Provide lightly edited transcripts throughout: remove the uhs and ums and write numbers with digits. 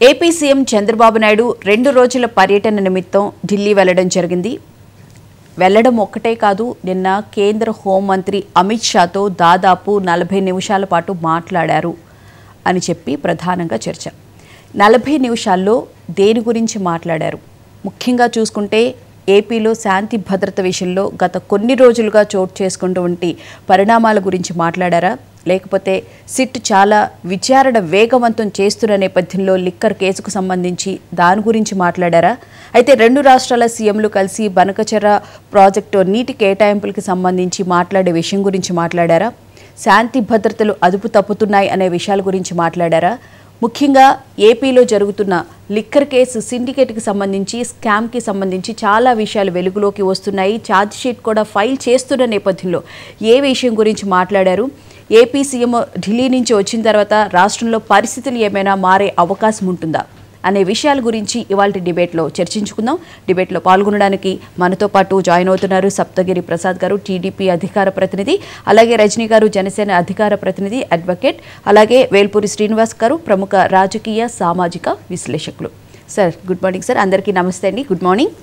AP CM Chandrababu Naidu 2 రోజుల పర్యటన నిమిత్తం ఢిల్లీ వెళ్లడం జరిగింది. వెళ్లడం ఒక్కటే కాదు, నిన్న కేంద్ర హోంమంత్రి అమిత్ షాతో దాదాపు 40 నిమిషాల పాటు మాట్లాడారు అని చెప్పి ప్రధానంగా చర్చ. 40 నిమిషాల్లో దేని గురించి మాట్లాడారు? ముఖ్యంగా చూసుకుంటే ఏపీలో శాంతి భద్రత విషయంలో గత కొన్ని రోజులుగా చోటు చేసుకున్నటువంటి పరిణామాల గురించి మాట్లాడారా? లేకపోతే సిట్ చాలా విచారణ వేగవంతం చేస్తున్న నేపథ్యంలో లిక్కర్ కేసుకు సంబంధించి దాని గురించి మాట్లాడారా? అయితే 2 రాష్ట్రాల సీఎంలు కలిసి బనకచెర్ల ప్రాజెక్టు నీటి కేటాయింపులకు సంబంధించి మాట్లాడే విషయం గురించి మాట్లాడారా? శాంతి భద్రతలు అదుపు తప్పుతున్నాయి అనే విషయాల గురించి మాట్లాడారా? ముఖ్యంగా ఏపీలో జరుగుతున్న లిక్కర్ కేసు సిండికేట్కి సంబంధించి, స్కామ్కి సంబంధించి చాలా విషయాలు వెలుగులోకి వస్తున్నాయి. ఛార్జ్ షీట్ కూడా ఫైల్ చేస్తున్న నేపథ్యంలో ఏ విషయం గురించి మాట్లాడారు? ఏపీ సీఎం ఢిల్లీ నుంచి వచ్చిన తర్వాత రాష్ట్రంలో పరిస్థితులు ఏమైనా మారే అవకాశం ఉంటుందా అనే విషయాల గురించి ఇవాళ డిబేట్లో చర్చించుకుందాం. డిబేట్లో పాల్గొనడానికి మనతో పాటు జాయిన్ అవుతున్నారు సప్తగిరి ప్రసాద్ గారు, టీడీపీ అధికార ప్రతినిధి, అలాగే రజనీ గారు, జనసేన అధికార ప్రతినిధి, అడ్వకేట్, అలాగే వేల్పూరి శ్రీనివాస్ గారు, ప్రముఖ రాజకీయ సామాజిక విశ్లేషకులు. సార్ గుడ్ మార్నింగ్ సార్, అందరికీ నమస్తే అండి. Good morning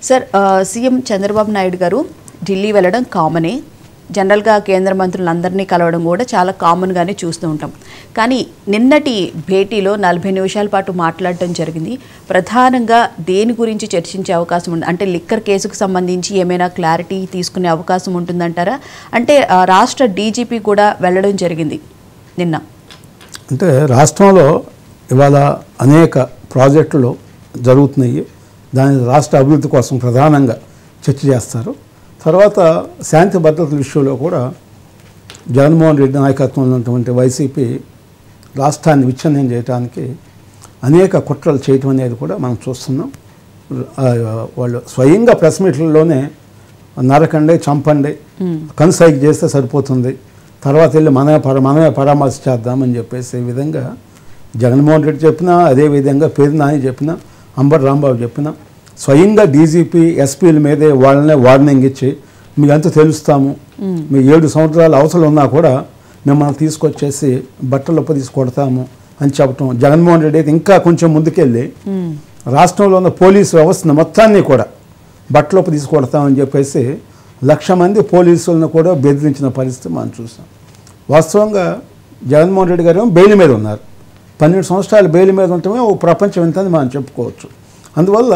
sir. CM Chandrababu Naidu గారు ఢిల్లీ వెళ్ళడం కామనే. జనరల్గా కేంద్ర మంత్రులందరినీ కలవడం కూడా చాలా కామన్గానే చూస్తూ ఉంటాం. కానీ నిన్నటి భేటీలో 40 నిమిషాల పాటు మాట్లాడటం జరిగింది. ప్రధానంగా దేని గురించి చర్చించే అవకాశం ఉంది? అంటే లిక్కర్ కేసుకు సంబంధించి ఏమైనా క్లారిటీ తీసుకునే అవకాశం ఉంటుందంటారా? అంటే రాష్ట్ర డీజీపీ కూడా వెళ్ళడం జరిగింది నిన్న. అంటే రాష్ట్రంలో ఇవాళ అనేక ప్రాజెక్టులు జరుగుతున్నాయి. దాని రాష్ట్ర అభివృద్ధి కోసం ప్రధానంగా చర్చ చేస్తారు. తర్వాత శాంతి భద్రతల విషయంలో కూడా జగన్మోహన్ రెడ్డి నాయకత్వంలో ఉన్నటువంటి వైసీపీ రాష్ట్రాన్ని విచ్ఛిన్నం చేయడానికి అనేక కుట్రలు చేయటం అనేది కూడా మనం చూస్తున్నాం. వాళ్ళు స్వయంగా ప్రెస్ మీట్లలోనే నరకండి, చంపండి, కన్సైక్ చేస్తే సరిపోతుంది, తర్వాత వెళ్ళి మనమే పరామర్శ చేద్దామని చెప్పేసే విధంగా జగన్మోహన్ రెడ్డి చెప్పినా, అదేవిధంగా పేరు నాని చెప్పినా, అంబటి రాంబాబు చెప్పినా, స్వయంగా డీజీపీ ఎస్పీల మీదే వాళ్ళనే వార్నింగ్ ఇచ్చి మీకు అంతా తెలుస్తాము, మీ 7 సంవత్సరాల అవసరం ఉన్నా కూడా మిమ్మల్ని తీసుకొచ్చేసి బట్టలొప్ప తీసి కొడతాము అని చెప్పటం. జగన్మోహన్ రెడ్డి అయితే ఇంకా కొంచెం ముందుకెళ్ళి రాష్ట్రంలో ఉన్న పోలీసు వ్యవస్థను మొత్తాన్ని కూడా బట్టలొప్ప తీసి కొడతామని చెప్పేసి 1,00,000 మంది పోలీసులను కూడా బెదిరించిన పరిస్థితి మనం చూసాం. వాస్తవంగా జగన్మోహన్ రెడ్డి గారు బెయిల్ మీద ఉన్నారు. 12 సంవత్సరాలు బెయిల్ మీద ఉండటమే ఒక ప్రపంచం ఎంతని మనం చెప్పుకోవచ్చు. అందువల్ల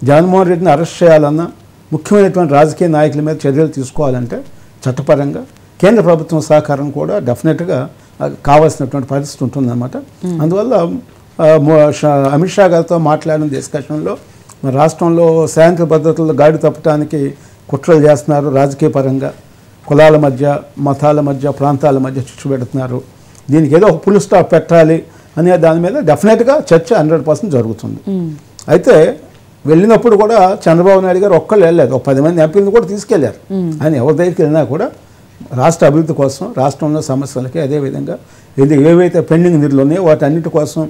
జగన్మోహన్ రెడ్డిని అరెస్ట్ చేయాలన్నా, ముఖ్యమైనటువంటి రాజకీయ నాయకుల మీద చర్యలు తీసుకోవాలంటే చట్టపరంగా కేంద్ర ప్రభుత్వం సహకారం కూడా డెఫినెట్గా కావాల్సినటువంటి పరిస్థితి ఉంటుందన్నమాట. అందువల్ల అమిత్ షా గారితో మాట్లాడిన డిస్కషన్లో రాష్ట్రంలో శాంతి భద్రతలు గాడి తప్పడానికి కుట్రలు చేస్తున్నారు, రాజకీయ పరంగా కులాల మధ్య, మతాల మధ్య, ప్రాంతాల మధ్య చిచ్చు పెడుతున్నారు, దీనికి ఏదో ఒక ఫుల్ స్టాప్ పెట్టాలి అనే దాని మీద డెఫినెట్గా చర్చ 100% జరుగుతుంది. అయితే వెళ్ళినప్పుడు కూడా చంద్రబాబు నాయుడు గారు ఒక్కళ్ళు వెళ్ళలేదు, ఒక 10 మంది ఎంపీలను కూడా తీసుకెళ్లారు. ఆయన ఎవరి దగ్గరికి వెళ్ళినా కూడా రాష్ట్ర అభివృద్ధి కోసం, రాష్ట్రంలో సమస్యలకి, అదేవిధంగా ఏవైతే పెండింగ్ నిధులు ఉన్నాయో వాటి అన్నిటి కోసం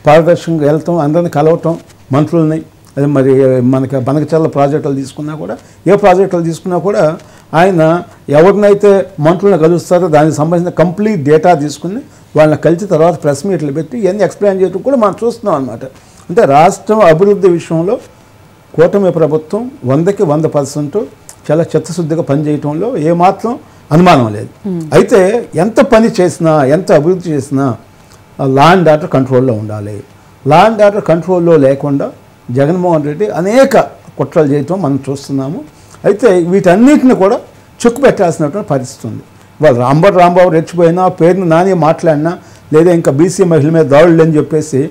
పారదర్శకంగా వెళ్తాం, అందరిని కలవటం, మంత్రులని. అదే మరి మనకి బనకచెర్ల ప్రాజెక్టులు తీసుకున్నా కూడా, ఏ ప్రాజెక్టులు తీసుకున్నా కూడా ఆయన ఎవరినైతే మంత్రులను కలుస్తారో దానికి సంబంధించిన కంప్లీట్ డేటా తీసుకుని వాళ్ళని కలిసి తర్వాత ప్రెస్ మీట్లు పెట్టి ఇవన్నీ ఎక్స్ప్లెయిన్ చేయడం కూడా మనం చూస్తున్నాం అన్నమాట. అంటే రాష్ట్రం అభివృద్ధి విషయంలో కూటమి ప్రభుత్వం 100కి 100% చాలా చిత్తశుద్ధిగా పనిచేయటంలో ఏమాత్రం అనుమానం లేదు. అయితే ఎంత పని చేసినా, ఎంత అభివృద్ధి చేసినా లా అండ్ ఆర్డర్ కంట్రోల్లో ఉండాలి. లా అండ్ ఆర్డర్ కంట్రోల్లో లేకుండా జగన్మోహన్ రెడ్డి అనేక కుట్రలు చేయటం మనం చూస్తున్నాము. అయితే వీటన్నిటిని కూడా చెక్కు పెట్టాల్సినటువంటి పరిస్థితి ఉంది. వాళ్ళు అంబటి రాంబాబు రెచ్చిపోయినా, పేరుని నాని మాట్లాడినా, లేదా ఇంకా బీసీ మహిళల మీద దాడులు అని చెప్పేసి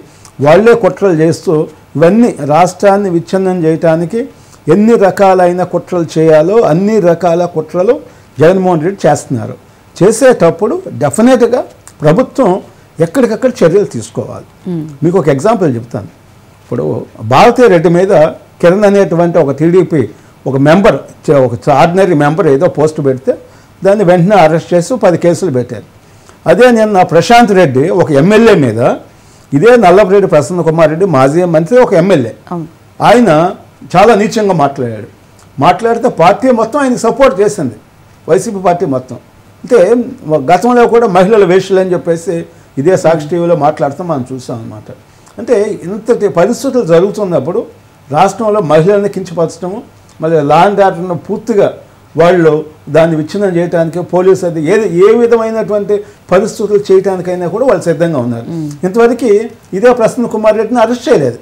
వాళ్లే కుట్రలు చేస్తూ ఇవన్నీ రాష్ట్రాన్ని విచ్ఛిన్నం చేయటానికి ఎన్ని రకాలైన కుట్రలు చేయాలో అన్ని రకాల కుట్రలు జగన్మోహన్ రెడ్డి చేస్తున్నారు. చేసేటప్పుడు డెఫినెట్గా ప్రభుత్వం ఎక్కడికక్కడ చర్యలు తీసుకోవాలి. మీకు ఒక ఎగ్జాంపుల్ చెప్తాను. ఇప్పుడు భారతీయ రెడ్డి మీద కిరణ్ అనేటువంటి ఒక టీడీపీ ఒక మెంబర్, ఒక ఆర్డినరీ మెంబర్ ఏదో పోస్ట్ పెడితే దాన్ని వెంటనే అరెస్ట్ చేసి 10 కేసులు పెట్టారు. అదే నిన్న ప్రశాంత్ రెడ్డి ఒక ఎమ్మెల్యే మీద, ఇదే నల్లపరెడ్డి ప్రసన్న కుమార్ రెడ్డి మాజీ మంత్రి, ఒక ఎమ్మెల్యే, ఆయన చాలా నీచంగా మాట్లాడితే పార్టీ మొత్తం ఆయనకు సపోర్ట్ చేసింది, వైసీపీ పార్టీ మొత్తం. అంటే గతంలో కూడా మహిళల వేషలు అని చెప్పేసి ఇదే సాక్షి టీవీలో మాట్లాడుతూ మనం చూసాం అన్నమాట. అంటే ఇంతటి పరిస్థితులు జరుగుతున్నప్పుడు రాష్ట్రంలో మహిళల్ని కించపరచడము, మళ్ళీ లా అండ్ ఆర్డర్ను పూర్తిగా వాళ్ళు దాన్ని విచ్ఛిన్నం చేయడానికి పోలీసు అది ఏ విధమైనటువంటి పరిస్థితులు చేయడానికైనా కూడా వాళ్ళు సిద్ధంగా ఉన్నారు. ఇంతవరకు ఇదే ప్రసన్న కుమార్ రెడ్డిని అరెస్ట్ చేయలేదు.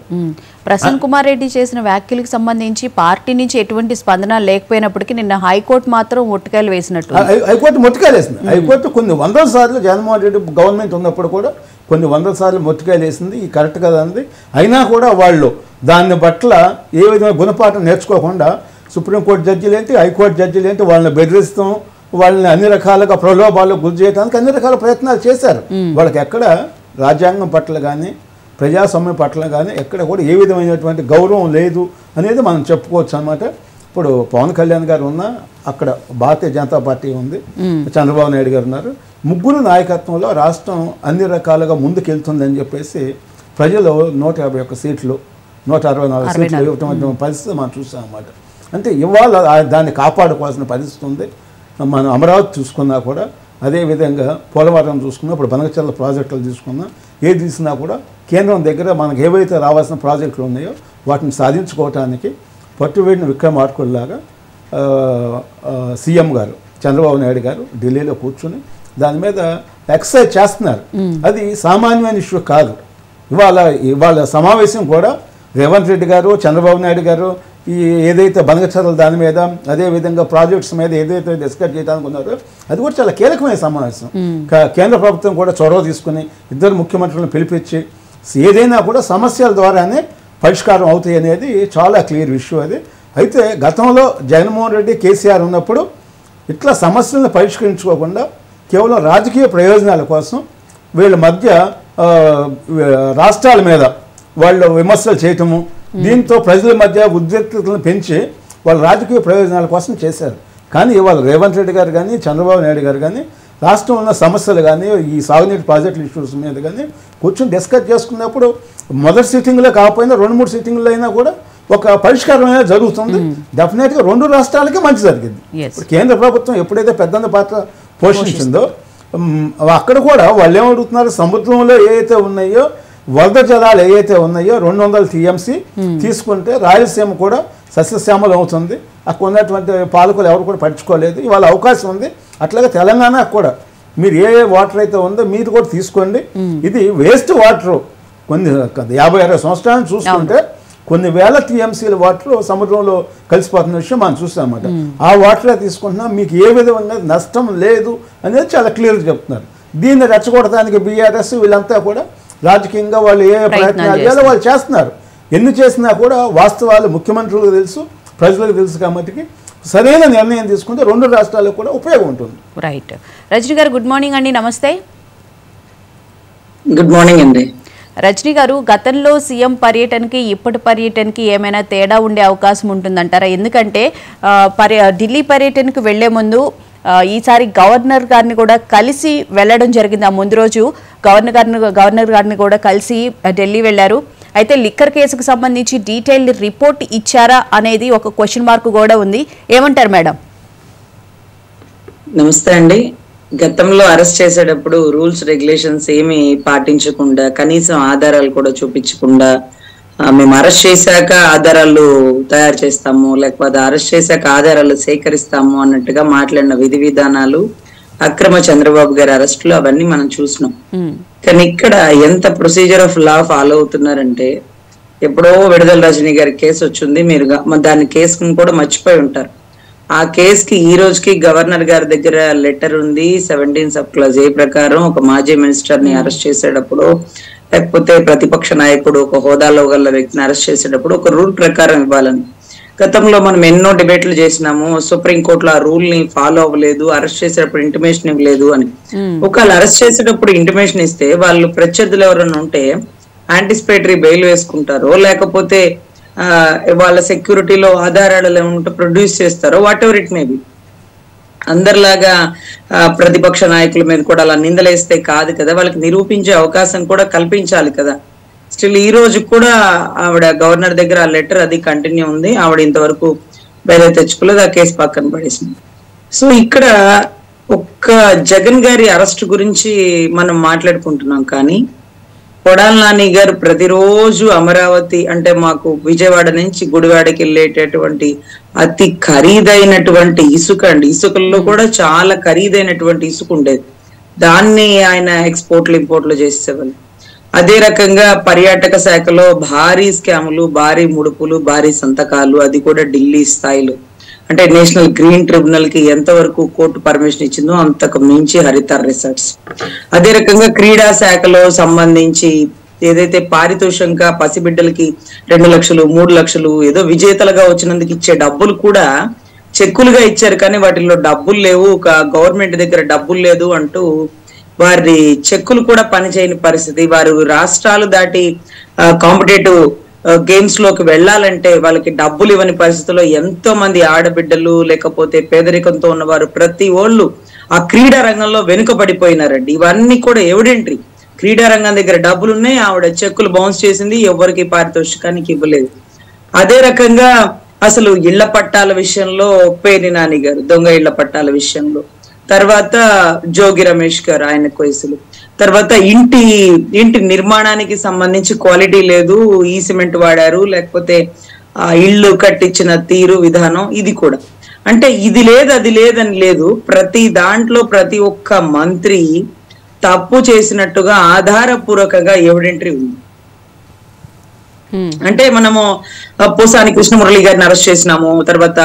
ప్రసన్న కుమార్ రెడ్డి చేసిన వ్యాఖ్యలకు సంబంధించి పార్టీ నుంచి ఎటువంటి స్పందన లేకపోయినప్పటికీ నిన్న హైకోర్టు మాత్రం మొట్టికాయలు వేసినట్టు. హైకోర్టు మొట్టికాయలు వేసింది. హైకోర్టు కొన్ని వందల సార్లు జగన్మోహన్ రెడ్డి గవర్నమెంట్ ఉన్నప్పుడు కూడా కొన్ని వందల సార్లు మొట్టికాయలు వేసింది. ఈ కరెక్ట్ కదా అంది. అయినా కూడా వాళ్ళు దాని పట్ల ఏ విధమైన గుణపాఠం నేర్చుకోకుండా సుప్రీంకోర్టు జడ్జీలు ఏంటి, హైకోర్టు జడ్జీలు ఏంటి, వాళ్ళని బెదిరిస్తాం, వాళ్ళని అన్ని రకాలుగా ప్రలోభాలకు గురి చేయడానికి అన్ని రకాల ప్రయత్నాలు చేశారు. వాళ్ళకి ఎక్కడ రాజ్యాంగం పట్ల కానీ ప్రజాస్వామ్యం పట్ల కానీ ఎక్కడ కూడా ఏ విధమైనటువంటి గౌరవం లేదు అనేది మనం చెప్పుకోవచ్చు అన్నమాట. ఇప్పుడు పవన్ కళ్యాణ్ గారు ఉన్నా, అక్కడ భారతీయ జనతా పార్టీ ఉంది, చంద్రబాబు నాయుడు గారు ఉన్నారు. ముగ్గురు నాయకత్వంలో రాష్ట్రం అన్ని రకాలుగా ముందుకెళ్తుందని చెప్పేసి ప్రజలు 151 సీట్లు 164 సీట్లు ఇవ్వటం పరిస్థితి మనం చూసాం అన్నమాట. అంటే ఇవాళ దాన్ని కాపాడుకోవాల్సిన పరిస్థితి ఉంది. మనం అమరావతి చూసుకున్నా కూడా అదేవిధంగా పోలవరం చూసుకున్నా, ఇప్పుడు బనకచర్ల ప్రాజెక్టులు తీసుకున్నా, ఏది తీసినా కూడా కేంద్రం దగ్గర మనకు ఏవైతే రావాల్సిన ప్రాజెక్టులు ఉన్నాయో వాటిని సాధించుకోవటానికి పట్టువేడిన విక్రమార్కుల్లాగా సీఎం గారు చంద్రబాబు నాయుడు గారు ఢిల్లీలో కూర్చుని దాని మీద ఎక్సర్సైజ్ చేస్తున్నారు. అది సామాన్యమైన ఇష్యూ కాదు. ఇవాళ సమావేశం కూడా రేవంత్ రెడ్డి గారు, చంద్రబాబు నాయుడు గారు ఈ ఏదైతే బనకచర్ల దాని మీద, అదేవిధంగా ప్రాజెక్ట్స్ మీద ఏదైతే డిస్కస్ చేయడానికి ఉన్నారో అది కూడా చాలా కీలకమైన సమావేశం. కేంద్ర ప్రభుత్వం కూడా చొరవ తీసుకుని ఇద్దరు ముఖ్యమంత్రులను పిలిపించి ఏదైనా కూడా సమస్యల ద్వారానే పరిష్కారం అవుతాయి అనేది చాలా క్లియర్ విషయం అది. అయితే గతంలో జగన్మోహన్ రెడ్డి, కేసీఆర్ ఉన్నప్పుడు ఇట్లా సమస్యలను పరిష్కరించుకోకుండా కేవలం రాజకీయ ప్రయోజనాల కోసం వీళ్ళ మధ్య రాష్ట్రాల మీద వాళ్ళు విమర్శలు చేయటము, దీంతో ప్రజల మధ్య ఉద్రిక్తతలను పెంచి వాళ్ళ రాజకీయ ప్రయోజనాల కోసం చేశారు. కానీ ఇవాళ రేవంత్ రెడ్డి గారు కానీ చంద్రబాబు నాయుడు గారు కానీ రాష్ట్రంలో ఉన్న సమస్యలు కానీ ఈ సాగునీటి ప్రాజెక్టుల ఇష్యూస్ మీద కానీ కూర్చొని డిస్కస్ చేసుకున్నప్పుడు మొదటి సిట్టింగ్లో కాకపోయినా 2-3 సిట్టింగ్లో అయినా కూడా ఒక పరిష్కారం అనేది జరుగుతుంది. డెఫినెట్గా 2 రాష్ట్రాలకి మంచి జరిగింది. ఇప్పుడు కేంద్ర ప్రభుత్వం ఎప్పుడైతే పెద్ద పాత్ర పోషించిందో అక్కడ కూడా వాళ్ళు ఏమడుగుతున్నారు, సముద్రంలో ఏవైతే ఉన్నాయో వరద జలాలు ఏవైతే ఉన్నాయో 200 TMC తీసుకుంటే రాయలసీమ కూడా సస్యశ్యామలం అవుతుంది. అక్కడ ఉన్నటువంటి పాలకులు ఎవరు కూడా పట్టించుకోలేదు. ఇవాళ అవకాశం ఉంది. అట్లాగే తెలంగాణ కూడా మీరు ఏ వాటర్ అయితే ఉందో మీరు కూడా తీసుకోండి. ఇది వేస్ట్ వాటర్ కొన్ని 50-60 సంవత్సరాలను చూసుకుంటే కొన్ని వేల TMCల వాటర్ సముద్రంలో కలిసిపోతున్న విషయం మనం చూసామన్నమాట. ఆ వాటరే తీసుకుంటున్నాం, మీకు ఏ విధంగా నష్టం లేదు అనేది చాలా క్లియర్గా చెప్తున్నారు. దీన్ని రెచ్చగొట్టడానికి BRS వీళ్ళంతా కూడా రాజకీయంగా వాళ్ళు ఏ ప్రయత్నాలు చేయాలో వాళ్ళు చేస్తున్నారు. ఎన్ని చేసినా కూడా వాస్తవాలు ముఖ్యమంత్రులకు తెలుసు, ప్రజలకు తెలుసు. కాబట్టి సరైన నిర్ణయం తీసుకుంటే 2 రాష్ట్రాలకు కూడా ఉపయోగం ఉంటుంది. రైట్. రజనీ గారు గుడ్ మార్నింగ్ అండి. నమస్తే. గుడ్ మార్నింగ్ అండి. రజనీ గారు, గతంలో సీఎం పర్యటనకి ఇప్పటి పర్యటనకి ఏమైనా తేడా ఉండే అవకాశం ఉంటుందంటారా? ఎందుకంటే ఢిల్లీ పర్యటనకు వెళ్లే ముందు ఈసారి గవర్నర్ గారిని కూడా కలిసి వెళ్ళడం జరిగింది. ఆ ముందు రోజు గవర్నర్ గారిని కూడా కలిసి ఢిల్లీ వెళ్లారు. అయితే లిక్కర్ కేసుకు సంబంధించి డీటెయిల్డ్ రిపోర్ట్ ఇచ్చారా అనేది ఒక క్వశ్చన్ మార్క్ కూడా ఉంది. ఏమంటారు మేడం? నమస్తే అండి. గతంలో అరెస్ట్ చేసేటప్పుడు రూల్స్ రెగ్యులేషన్స్ ఏమి పాటించకుండా, కనీసం ఆధారాలు కూడా చూపించకుండా, మేము అరెస్ట్ చేశాక ఆధారాలు తయారు చేస్తాము, లేకపోతే అరెస్ట్ చేశాక ఆధారాలు సేకరిస్తాము అన్నట్టుగా మాట్లాడిన విధి విధానాలు, అక్రమ చంద్రబాబు గారి అరెస్టులు అవన్నీ మనం చూసినాం. కానీ ఇక్కడ ఎంత ప్రొసీజర్ ఆఫ్ లా ఫాలో అవుతున్నారంటే, ఎప్పుడో విడుదల రజనీ గారి కేసు వచ్చింది, మీరు దాని కేసును కూడా మర్చిపోయి ఉంటారు. ఆ కేసుకి ఈ రోజుకి గవర్నర్ గారి దగ్గర లెటర్ ఉంది. 17 సబ్ క్లాజ్ ఏ ప్రకారం ఒక మాజీ మినిస్టర్ ని అరెస్ట్ చేసేటప్పుడు, లేకపోతే ప్రతిపక్ష నాయకుడు ఒక హోదాలో గల వ్యక్తిని అరెస్ట్ చేసేటప్పుడు ఒక రూల్ ప్రకారం ఇవ్వాలని. గతంలో మనం ఎన్నో డిబేట్లు చేసినాము. సుప్రీంకోర్టులో ఆ రూల్ ని ఫాలో అవ్వలేదు, అరెస్ట్ చేసేటప్పుడు ఇంటిమేషన్ ఇవ్వలేదు అని. ఒకవేళ అరెస్ట్ చేసేటప్పుడు ఇంటిమేషన్ ఇస్తే వాళ్ళు ప్రత్యర్థులు ఎవరైనా ఉంటే యాంటిసిపేటరీ బెయిల్ వేసుకుంటారో, లేకపోతే వాళ్ళ సెక్యూరిటీలో ఆధారాలు ఏమంటే ప్రొడ్యూస్ చేస్తారో, what ever it may be. అందరిలాగా ప్రతిపక్ష నాయకుల మీద కూడా అలా నిందలేస్తే కాదు కదా, వాళ్ళకి నిరూపించే అవకాశం కూడా కల్పించాలి కదా. స్టిల్ ఈ రోజు కూడా ఆవిడ గవర్నర్ దగ్గర ఆ లెటర్ అది కంటిన్యూ ఉంది. ఆవిడ ఇంతవరకు బయలు తెచ్చుకోలేదు, ఆ కేసు పక్కన పడేసింది. సో ఇక్కడ ఒక్క జగన్ గారి అరెస్ట్ గురించి మనం మాట్లాడుకుంటున్నాం, కానీ కొడాలి నాని గారు ప్రతిరోజు అమరావతి అంటే మాకు విజయవాడ నుంచి గుడివాడకి వెళ్ళేటటువంటి అతి ఖరీదైనటువంటి ఇసుక అండి, ఇసుకల్లో కూడా చాలా ఖరీదైనటువంటి ఇసుక ఉండేది, దాన్ని ఆయన ఎక్స్పోర్ట్లు ఇంపోర్ట్లు చేసేవాళ్ళు. అదే రకంగా పర్యాటక శాఖలో భారీ స్కాములు, భారీ ముడుపులు, భారీ సంతకాలు, అది కూడా ఢిల్లీ స్థాయిలో. అంటే నేషనల్ గ్రీన్ ట్రిబ్యునల్ కి ఎంతవరకు కోర్టు పర్మిషన్ ఇచ్చిందో అంతకు మించి హరిత రిసార్ట్స్. అదే రకంగా క్రీడా శాఖలో సంబంధించి ఏదైతే పారితోషికంగా పసిబిడ్డలకి 2 లక్షలు 3 లక్షలు ఏదో విజేతలుగా వచ్చినందుకు ఇచ్చే డబ్బులు కూడా చెక్కులుగా ఇచ్చారు, కానీ వాటిల్లో డబ్బులు లేవు, ఒక గవర్నమెంట్ దగ్గర డబ్బులు లేదు అంటూ వారి చెక్కులు కూడా పనిచేయని పరిస్థితి. వారు రాష్ట్రాలు దాటి కాంపిటేటివ్ గేమ్స్ లోకి వెళ్ళాలంటే వాళ్ళకి డబ్బులు ఇవ్వని పరిస్థితుల్లో ఎంతో మంది ఆడబిడ్డలు లేకపోతే పేదరికంతో ఉన్నవారు ప్రతి ఒళ్ళు ఆ క్రీడా రంగంలో వెనుకబడిపోయినారండి. ఇవన్నీ కూడా ఎవిడెంటరీ. క్రీడా రంగం దగ్గర డబ్బులు ఉన్నాయి, ఆవిడ చెక్కులు బౌన్స్ చేసింది, ఎవరికి పారితోషికానికి ఇవ్వలేదు. అదే రకంగా అసలు ఇళ్ల పట్టాల విషయంలో పేర్ని నాని గారు దొంగ ఇళ్ల పట్టాల విషయంలో, తర్వాత జోగి రమేష్ గారు ఆయన కేసులు, తర్వాత ఇంటి నిర్మాణానికి సంబంధించి క్వాలిటీ లేదు, ఈ సిమెంట్ వాడారు, లేకపోతే ఇళ్ళు కట్టించిన తీరు విధానం, ఇది కూడా అంటే ఇది లేదు అది లేదని లేదు, ప్రతి దాంట్లో ప్రతి ఒక్క మంత్రి తప్పు చేసినట్టుగా ఆధారపూర్వకంగా ఎవిడెంటరీ ఉంది. అంటే మనము పోసాని కృష్ణమురళి గారిని అరెస్ట్ చేసినాము, తర్వాత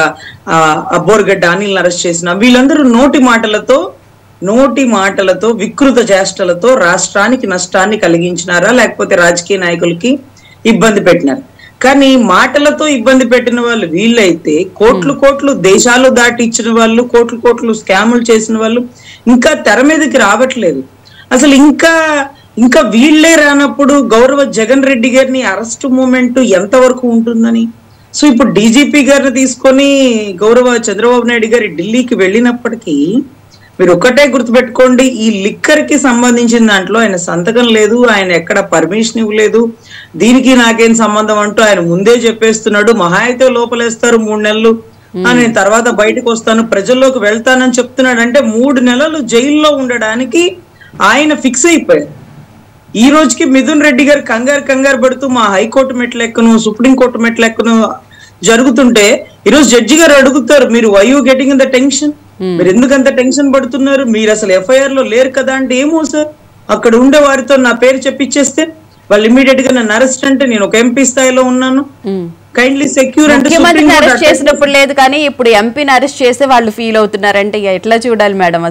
బోర్గడ్డ అనిల్ని అరెస్ట్ చేసినాము, వీళ్ళందరూ నోటి మాటలతో వికృత చేష్టలతో రాష్ట్రానికి నష్టాన్ని కలిగించినారా లేకపోతే రాజకీయ నాయకులకి ఇబ్బంది పెట్టినారు. కానీ మాటలతో ఇబ్బంది పెట్టిన వాళ్ళు వీళ్ళైతే కోట్లు దేశాలు దాటి ఇచ్చిన వాళ్ళు, కోట్లు స్కాములు చేసిన వాళ్ళు ఇంకా తెర మీదకి రావట్లేదు. అసలు ఇంకా వీళ్లే రానప్పుడు గౌరవ జగన్ రెడ్డి గారిని అరెస్ట్ మూమెంట్ ఎంతవరకు ఉంటుందని. సో ఇప్పుడు డీజీపీ గారిని తీసుకొని గౌరవ చంద్రబాబు నాయుడు గారి ఢిల్లీకి వెళ్ళినప్పటికీ మీరు ఒక్కటే గుర్తుపెట్టుకోండి, ఈ లిక్కర్ కి సంబంధించిన దాంట్లో ఆయన సంతకం లేదు, ఆయన ఎక్కడ పర్మిషన్ ఇవ్వలేదు, దీనికి నాకేం సంబంధం అంటూ ఆయన ముందే చెప్పేస్తున్నాడు. మహా అయితే లోపలేస్తారు 3 నెలలు, నేను తర్వాత బయటకు వస్తాను, ప్రజల్లోకి వెళ్తానని చెప్తున్నాడు. అంటే 3 నెలలు జైల్లో ఉండడానికి ఆయన ఫిక్స్ అయిపోయారు. ఈ రోజుకి మిథున్ రెడ్డి గారు కంగారు పడుతూ మా హైకోర్టు మెట్లెక్కను సుప్రీంకోర్టు మెట్లెక్కను జరుగుతుంటే ఈరోజు జడ్జి గారు అడుగుతారు, మీరు why you getting the tension, మీరు ఎందుకంత టెన్షన్ పడుతున్నారు, మీరు అసలు ఎఫ్ఐఆర్ లో లేరు కదా అంటే, ఏమో సార్ అక్కడ ఉండే వారితో నా పేరు చెప్పించేస్తే వాళ్ళు ఇమీడియట్ గా నన్ను అరెస్ట్ అంటే నేను ఒక ఎంపీ స్థాయిలో ఉన్నాను, కైండ్లీ సెక్యూర్ అంటే ముఖ్యమంత్రిని అరెస్ట్ చేసినప్పుడు లేదు, కానీ ఇప్పుడు ఎంపీని అరెస్ట్ చేస్తే వాళ్ళు ఫీల్ అవుతున్నారంటే ఎట్లా చూడాలి మేడం?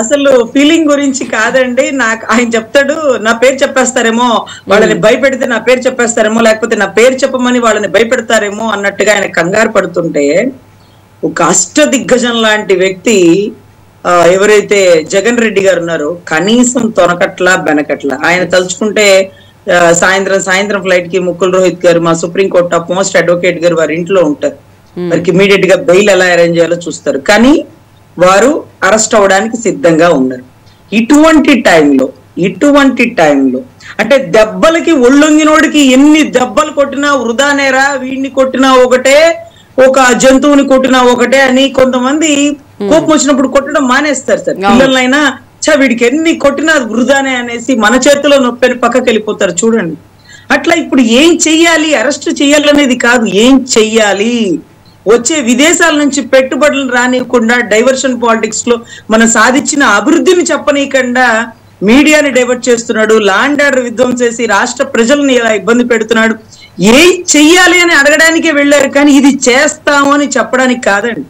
అసలు ఫీలింగ్ గురించి కాదండి, నాకు ఆయన చెప్తాడు నా పేరు చెప్పేస్తారేమో, వాళ్ళని భయపెడితే నా పేరు చెప్పేస్తారేమో, లేకపోతే నా పేరు చెప్పమని వాళ్ళని భయపెడతారేమో అన్నట్టుగా ఆయన కంగారు పడుతుంటే, ఒక అష్టదిగ్గజం లాంటి వ్యక్తి ఎవరైతే జగన్ రెడ్డి గారు ఉన్నారో కనీసం తొనకట్లా బెనకట్లా. ఆయన తలుచుకుంటే సాయంత్రం ఫ్లైట్ కి ముకుల్ రోహిత్ గారు మా సుప్రీంకోర్టు టాప్ మోస్ట్ అడ్వకేట్ గారు వారి ఇంట్లో ఉంటారు, వారికి ఇమీడియట్ గా బెయిల్ ఎలా అరేంజ్ చేయాలో చూస్తారు, కానీ వారు అరెస్ట్ అవ్వడానికి సిద్ధంగా ఉన్నారు. ఇటువంటి టైంలో అంటే దెబ్బలకి ఒళ్ళొంగినోడికి ఎన్ని దెబ్బలు కొట్టినా వృధానేరా, వీడిని కొట్టినా ఒకటే, ఒక జంతువుని కొట్టినా ఒకటే అని కొంతమంది కోపం వచ్చినప్పుడు కొట్టడం మానేస్తారు సార్. పిల్లలైనా వీడికి ఎన్ని కొట్టినా వృధానే అనేసి మన చేతిలో నొప్పని పక్కకి వెళ్ళిపోతారు చూడండి. అట్లా ఇప్పుడు ఏం చెయ్యాలి, అరెస్ట్ చెయ్యాలనేది కాదు, ఏం చెయ్యాలి, వచ్చే విదేశాల నుంచి పెట్టుబడులు రానివ్వకుండా డైవర్షన్ పాలిటిక్స్ లో మనం సాధించిన అభివృద్ధిని చెప్పనీయకుండా మీడియాని డైవర్ట్ చేస్తున్నాడు, ల్యాండ్ ఆర్డర్ విధ్వంసం చేసి రాష్ట్ర ప్రజల్ని ఇలా ఇబ్బంది పెడుతున్నాడు. ఏం చెయ్యాలి అని అడగడానికే వెళ్ళారు, కానీ ఇది చేస్తామని చెప్పడానికి కాదండి.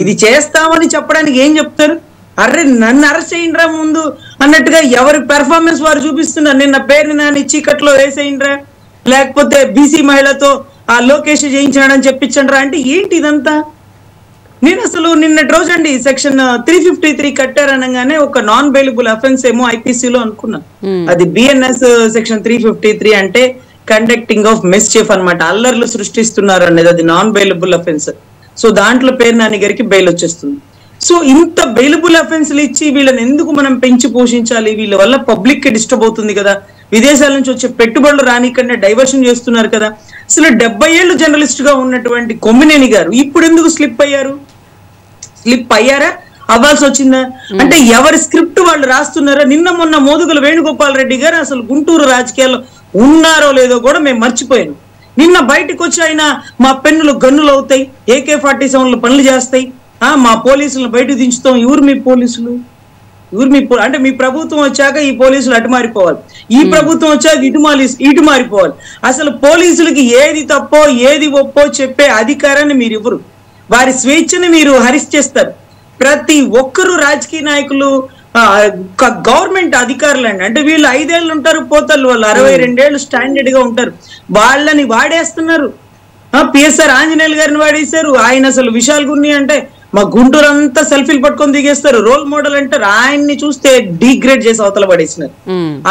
ఇది చేస్తామని చెప్పడానికి ఏం చెప్తారు? అర్రే నన్ను అరెస్ట్ చేయండిరా ముందు అన్నట్టుగా ఎవరి పెర్ఫార్మెన్స్ వారు చూపిస్తున్నారు. నిన్న పేరుని నాని చీకట్లో వేసేయండిరా, లేకపోతే బీసీ మహిళతో ఆ లోకేష్ చేయించాడని చెప్పించండిరా అంటే ఏంటి ఇదంతా? నేను అసలు నిన్నటి రోజండి సెక్షన్ 353 కట్టారనగానే ఒక నాన్ బెయిలబుల్ అఫెన్స్ ఏమో ఐపీసీలో అనుకున్నా. అది బిఎన్ఎస్ సెక్షన్ 353 అంటే కండక్టింగ్ ఆఫ్ మిస్చీఫ్ అన్నమాట, అల్లర్లు సృష్టిస్తున్నారు అనేది, అది నాన్ బెయిలబుల్ అఫెన్స్. సో దాంట్లో పేరు నాని గారికి బెయిల్ వచ్చేస్తుంది. సో ఇంత బెయిలబుల్ అఫెన్స్లు ఇచ్చి వీళ్ళని ఎందుకు మనం పెంచి పోషించాలి? వీళ్ళ వల్ల పబ్లిక్ కి డిస్టర్బ్ అవుతుంది కదా, విదేశాల నుంచి వచ్చే పెట్టుబడులు రానికన్నా డైవర్షన్ చేస్తున్నారు కదా. అసలు 70 ఏళ్ళు జర్నలిస్ట్ గా ఉన్నటువంటి కొమ్మినేని గారు ఇప్పుడు ఎందుకు స్లిప్ అయ్యారా? అవ్వాల్సి వచ్చిందా? అంటే ఎవరి స్క్రిప్ట్ వాళ్ళు రాస్తున్నారా? నిన్న మొన్న మోదుగుల వేణుగోపాల్ రెడ్డి గారు అసలు గుంటూరు రాజకీయాల్లో ఉన్నారో లేదో కూడా మేము మర్చిపోయాను. నిన్న బయటకు వచ్చి ఆయన మా పెన్నులు గన్నులు అవుతాయి, AK-47 పనులు చేస్తాయి, మా పోలీసులను బయటకు దించుతాం. ఎవరు మీ పోలీసులు? అంటే మీ ప్రభుత్వం వచ్చాక ఈ పోలీసులు అటు మారిపోవాలి, ఈ ప్రభుత్వం వచ్చాక ఇటు మారిపోవాలి. అసలు పోలీసులకి ఏది తప్పో ఏది ఒప్పో చెప్పే అధికారాన్ని మీరు ఇవ్వరు. వారి స్వేచ్ఛని మీరు హరిచేస్తారు. ప్రతి ఒక్కరు రాజకీయ నాయకులు గవర్నమెంట్ అధికారులు అండి. అంటే వీళ్ళు 5 ఏళ్ళు ఉంటారు, పోతారు. వాళ్ళు 62 ఏళ్ళు స్టాండర్డ్ గా ఉంటారు. వాళ్ళని వాడేస్తున్నారు. పిఎస్ఆర్ ఆంజనేయులు గారిని వాడేశారు. ఆయన అసలు విశాల్ గున్ని అంటే మా గుంటూరు అంతా సెల్ఫీలు పట్టుకొని దిగేస్తారు. రోల్ మోడల్ అంటారు. ఆయన్ని చూస్తే డిగ్రేడ్ చేసి అవతల పడేసినారు.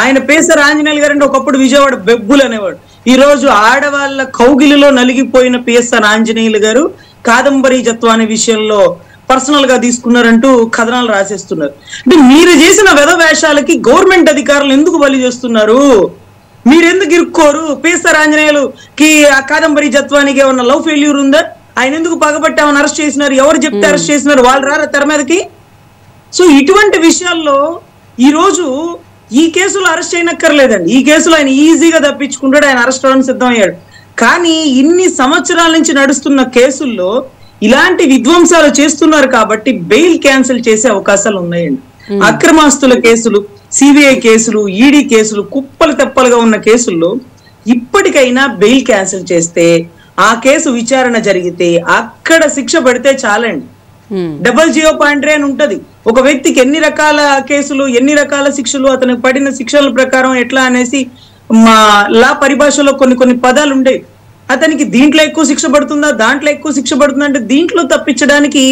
ఆయన పిఎస్ఆర్ ఆంజనేయులు గారు అంటే ఒకప్పుడు విజయవాడ బెబ్బులు అనేవాడు. ఈ రోజు ఆడవాళ్ళ కౌగిలిలో నలిగిపోయిన పిఎస్ఆర్ ఆంజనేయులు గారు కాదంబరి జత్వ అనే విషయంలో పర్సనల్ గా తీసుకున్నారంటూ కథనాలు రాసేస్తున్నారు. అంటే మీరు చేసిన వేషాలకి గవర్నమెంట్ అధికారులు ఎందుకు బలి చేస్తున్నారు? మీరెందుకు ఇరుక్కోరు? పిఎస్ఆర్ ఆంజనేయులుకి ఆ కాదంబరి జత్వానికి ఏమన్నా లవ్ ఫెయిల్యూర్ ఉందా? ఆయన ఎందుకు పగబట్టి ఆమెను అరెస్ట్ చేసినారు? ఎవరు చెప్తే అరెస్ట్ చేసినారు? వాళ్ళు రారా తెర మీదకి? సో ఇటువంటి విషయాల్లో ఈ రోజు ఈ కేసులో అరెస్ట్ చేయనక్కర్లేదండి. ఈ కేసులో ఆయన ఈజీగా తప్పించుకుంటాడు, ఆయన అరెస్ట్ అవ్వడానికి సిద్ధమయ్యాడు. కానీ ఇన్ని సంవత్సరాల నుంచి నడుస్తున్న కేసుల్లో ఇలాంటి విధ్వంసాలు చేస్తున్నారు కాబట్టి బెయిల్ క్యాన్సిల్ చేసే అవకాశాలు ఉన్నాయండి. అక్రమాస్తుల కేసులు, సిబిఐ కేసులు, ఈడీ కేసులు, కుప్పలు తెప్పలుగా ఉన్న కేసుల్లో ఇప్పటికైనా బెయిల్ క్యాన్సిల్ చేస్తే, ఆ కేసు విచారణ జరిగితే అక్కడ శిక్ష పడితే చాలండి. 0.3 అని ఉంటది. ఒక వ్యక్తికి ఎన్ని రకాల కేసులు, ఎన్ని రకాల శిక్షలు, అతనికి పడిన శిక్షల ప్రకారం ఎట్లా అనేసి మా లా పరిభాషలో కొన్ని పదాలు ఉండేవి. అతనికి దీంట్లో ఎక్కువ శిక్ష పడుతుందా, దాంట్లో ఎక్కువ శిక్ష పడుతుందా అంటే దీంట్లో తప్పించడానికి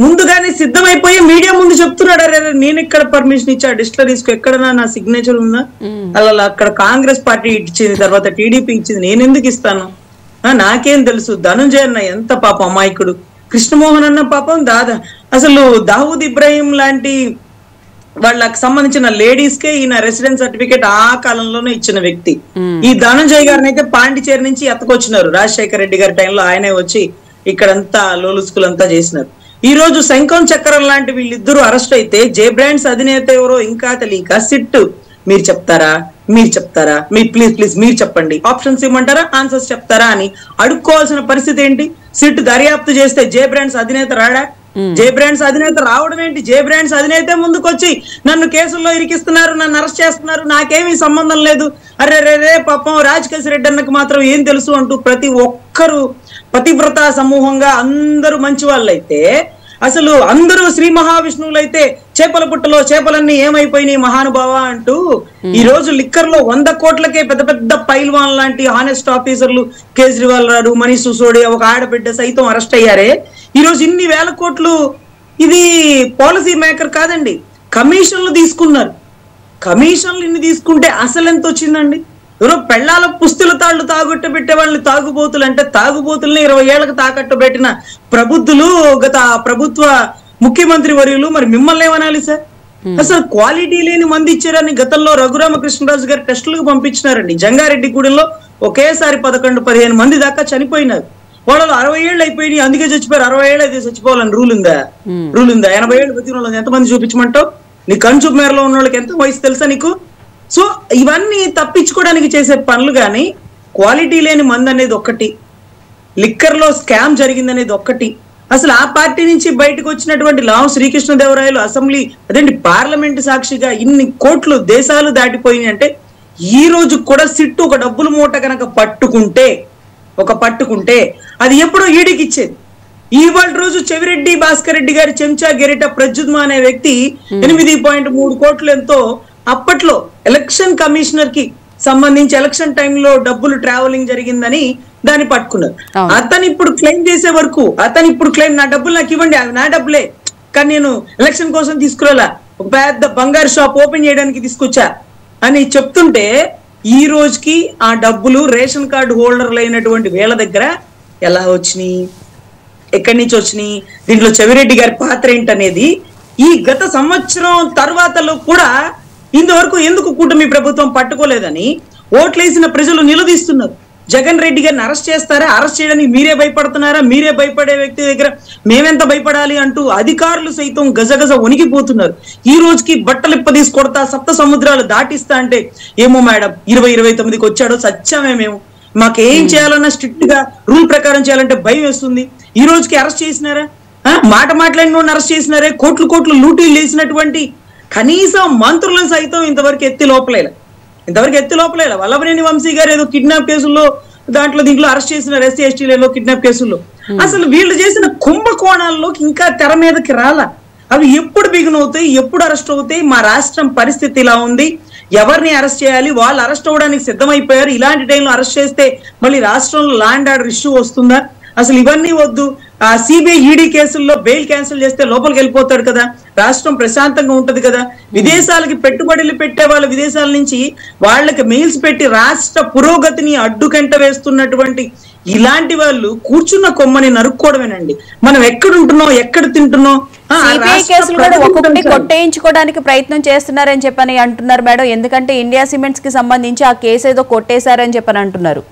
ముందుగానే సిద్ధమైపోయి మీడియా ముందు చెప్తున్నాడు, అరే నేను ఇక్కడ పర్మిషన్ ఇచ్చా డిస్టిలరీస్ కు, ఎక్కడన్నా నా సిగ్నేచర్ ఉందా? అలా అక్కడ కాంగ్రెస్ పార్టీ ఇచ్చింది, తర్వాత టీడీపీ ఇచ్చింది, నేను ఎందుకు ఇస్తాను? నాకేం తెలుసు? ధనుంజయ అన్న ఎంత పాపం అమాయకుడు, కృష్ణమోహన్ అన్న పాపం అసలు దావూద్ ఇబ్రాహీం లాంటి వాళ్ళకి సంబంధించిన లేడీస్ కే ఈయన రెసిడెన్స్ సర్టిఫికేట్ ఆ కాలంలోనే ఇచ్చిన వ్యక్తి. ఈ ధనుంజయ్ గారిని అయితే పాండిచేరి నుంచి ఎత్తకొచ్చినారు. రాజశేఖర రెడ్డి గారి టైంలో ఆయనే వచ్చి ఇక్కడంతా లోలుస్కులంతా చేసినారు. ఈ రోజు శంఖం చక్రం లాంటి వీళ్ళిద్దరూ అరెస్ట్ అయితే జే బ్రాండ్స్ అధినేత ఎవరో ఇంకా తెలియక సిట్ మీరు చెప్తారా, మీరు ప్లీజ్ మీరు చెప్పండి, ఆప్షన్స్ ఇవ్వమంటారా, ఆన్సర్స్ చెప్తారా అని అడుక్కోవాల్సిన పరిస్థితి ఏంటి? సిట్ దర్యాప్తు చేస్తే జే బ్రాండ్స్ అధినేత రాడా? జే బ్రాండ్స్ అధినేత రావడం ఏంటి? జే బ్రాండ్స్ అధినేత ముందుకొచ్చి నన్ను కేసుల్లో ఇరికిస్తున్నారు, నన్ను అరెస్ట్ చేస్తున్నారు, నాకేమీ సంబంధం లేదు, అరే పాపం రాజకేశ్ రెడ్డి అన్నకు మాత్రం ఏం తెలుసు అంటూ ప్రతి ఒక్కరు పతివ్రత సమూహంగా అందరూ మంచి వాళ్ళైతే, అసలు అందరూ శ్రీ మహావిష్ణువులైతే చేపల పుట్టలో చేపలన్నీ ఏమైపోయినాయి మహానుభావ అంటూ ఈ రోజు లిక్కర్ లో 100 కోట్లకే పెద్ద పెద్ద పైల్వాన్ లాంటి హానెస్ట్ ఆఫీసర్లు, కేజ్రీవాల్ రాడు, మనీష్ సిసోడియా, ఒక ఆడబిడ్డ సైతం అరెస్ట్ అయ్యారే. ఈ రోజు ఇన్ని వేల కోట్లు, ఇది పాలసీ మేకర్ కాదండి, కమిషన్లు తీసుకున్నారు. కమిషన్లు ఇన్ని తీసుకుంటే అసలు ఎంత వచ్చిందండి? ఎవరో పెళ్ళాల పుస్తుల తాళ్లు తాగుట్టు పెట్టే వాళ్ళని తాగుబోతులు అంటే, తాగుబోతుల్ని 20 ఏళ్లకు తాకట్టు పెట్టిన ప్రబుద్ధులు గత ప్రభుత్వ ముఖ్యమంత్రి వర్యులు, మరి మిమ్మల్ని ఏమనాలి సార్? అసలు క్వాలిటీ లేని మంది ఇచ్చారని గతంలో రఘురామకృష్ణరాజు గారు టెస్టులకు పంపించినారండి. జంగారెడ్డిగూడెంలో ఒకేసారి 11-15 మంది దాకా చనిపోయినారు. వాళ్ళు 60 ఏళ్ళు అయిపోయినాయి, అందుకే చచ్చిపోయారు. 60 ఏళ్ళు అయితే చచ్చిపోవాలని రూల్ ఉందా? 80 ఏళ్ళు బతికిన వాళ్ళని ఎంతమంది చూపించమంటావు? నీ కన్సూప్ మేరలో ఉన్న వాళ్ళకి ఎంత వయసు తెలుసా నీకు? సో ఇవన్నీ తప్పించుకోవడానికి చేసే పనులు కానీ, క్వాలిటీ లేని మంది అనేది ఒకటి, లిక్కర్ లో స్కామ్ జరిగింది అనేది ఒకటి. అసలు ఆ పార్టీ నుంచి బయటకు వచ్చినటువంటి లావు శ్రీకృష్ణదేవరాయలు అసెంబ్లీ అదేంటి పార్లమెంట్ సాక్షిగా ఇన్ని కోట్లు దేశాలు దాటిపోయినాయి అంటే, ఈ రోజు కూడా సిట్టు ఒక డబ్బుల మూట కనుక పట్టుకుంటే అది ఎప్పుడో ఈడీకి ఇచ్చేది. ఇవాళ రోజు చెవిరెడ్డి భాస్కర్ రెడ్డి గారి చెంచా గెరిట ప్రజుద్మ అనే వ్యక్తి 8.3 కోట్లు ఎంతో అప్పట్లో ఎలక్షన్ కమిషనర్ కి సంబంధించి ఎలక్షన్ టైంలో డబ్బులు ట్రావెలింగ్ జరిగిందని దాన్ని పట్టుకున్నారు. అతను ఇప్పుడు క్లెయిమ్ చేసే వరకు నా డబ్బులు నాకు ఇవ్వండి, అవి నా డబ్బులే, కానీ నేను ఎలక్షన్ కోసం తీసుకురాలా, ఒక పెద్ద బంగారు షాప్ ఓపెన్ చేయడానికి తీసుకొచ్చా అని చెప్తుంటే, ఈ రోజుకి ఆ డబ్బులు రేషన్ కార్డు హోల్డర్లు అయినటువంటి వీళ్ళ దగ్గర ఎలా వచ్చినాయి, ఎక్కడి నుంచి వచ్చినాయి, దీంట్లో చెవిరెడ్డి గారి పాత్ర ఏంటనేది ఈ గత సంవత్సరం తర్వాతలో కూడా ఇంతవరకు ఎందుకు కూటమి ప్రభుత్వం పట్టుకోలేదని ఓట్లేసిన ప్రజలు నిలదీస్తున్నారు. జగన్ రెడ్డి గారిని అరెస్ట్ చేస్తారా? అరెస్ట్ చేయడానికి మీరే భయపడుతున్నారా? మీరే భయపడే వ్యక్తి దగ్గర మేమెంత భయపడాలి అంటూ అధికారులు సైతం గజగజ వణికిపోతున్నారు. ఈ రోజుకి బట్టలిప్ప తీసి కొడతా, సప్త సముద్రాలు దాటిస్తా అంటే ఏమో మేడం 2029కి వచ్చాడో సత్యమే. మేము మాకేం చేయాలన్నా స్ట్రిక్ట్ గా రూల్ ప్రకారం చేయాలంటే భయం వేస్తుంది. ఈ రోజుకి అరెస్ట్ చేసినారా? మాట మాట్లాడిన అరెస్ట్ చేసినారే? కోట్లు కోట్లు లూటీలు చేసినటువంటి కనీసం మంత్రులను సైతం ఇంతవరకు ఎత్తి లోపలేలా. వల్లభనేని వంశీ గారు ఏదో కిడ్నాప్ కేసుల్లో దీంట్లో అరెస్ట్ చేసినారు, ఎస్సీ ఎస్టీలలో కిడ్నాప్ కేసుల్లో. అసలు వీళ్ళు చేసిన కుంభకోణాల్లోకి ఇంకా తెర మీదకి రాలా. అవి ఎప్పుడు బిగునవుతాయి, ఎప్పుడు అరెస్ట్ అవుతాయి? మా రాష్ట్రం పరిస్థితి ఇలా ఉంది, ఎవరిని అరెస్ట్ చేయాలి? వాళ్ళు అరెస్ట్ అవ్వడానికి సిద్ధమైపోయారు. ఇలాంటి టైంలో అరెస్ట్ చేస్తే మళ్ళీ రాష్ట్రంలో లా అండ్ ఆర్డర్ ఇష్యూ వస్తుందా? అసలు ఇవన్నీ వద్దు. సిబిఐ ఈడీ కేసుల్లో బెయిల్ క్యాన్సిల్ చేస్తే లోపలికి వెళ్ళిపోతాడు కదా, రాష్ట్రం ప్రశాంతంగా ఉంటది కదా. విదేశాలకి పెట్టుబడులు పెట్టే వాళ్ళు విదేశాల నుంచి వాళ్ళకి మెయిల్స్ పెట్టి రాష్ట్ర పురోగతిని అడ్డుకంట వేస్తున్నటువంటి ఇలాంటి వాళ్ళు కూర్చున్న కొమ్మని నరుక్కోవడమేనండి. మనం ఎక్కడ ఉంటున్నాం, ఎక్కడ తింటున్నాం? సిబిఐ కేసులు కూడా ఒక్కొక్కటి కొట్టేయించుకోవడానికి ప్రయత్నం చేస్తున్నారని చెప్పని అంటున్నారు మేడం. ఎందుకంటే ఇండియా సిమెంట్స్ కి సంబంధించి ఆ కేసు ఏదో కొట్టేశారని చెప్పని అంటున్నారు.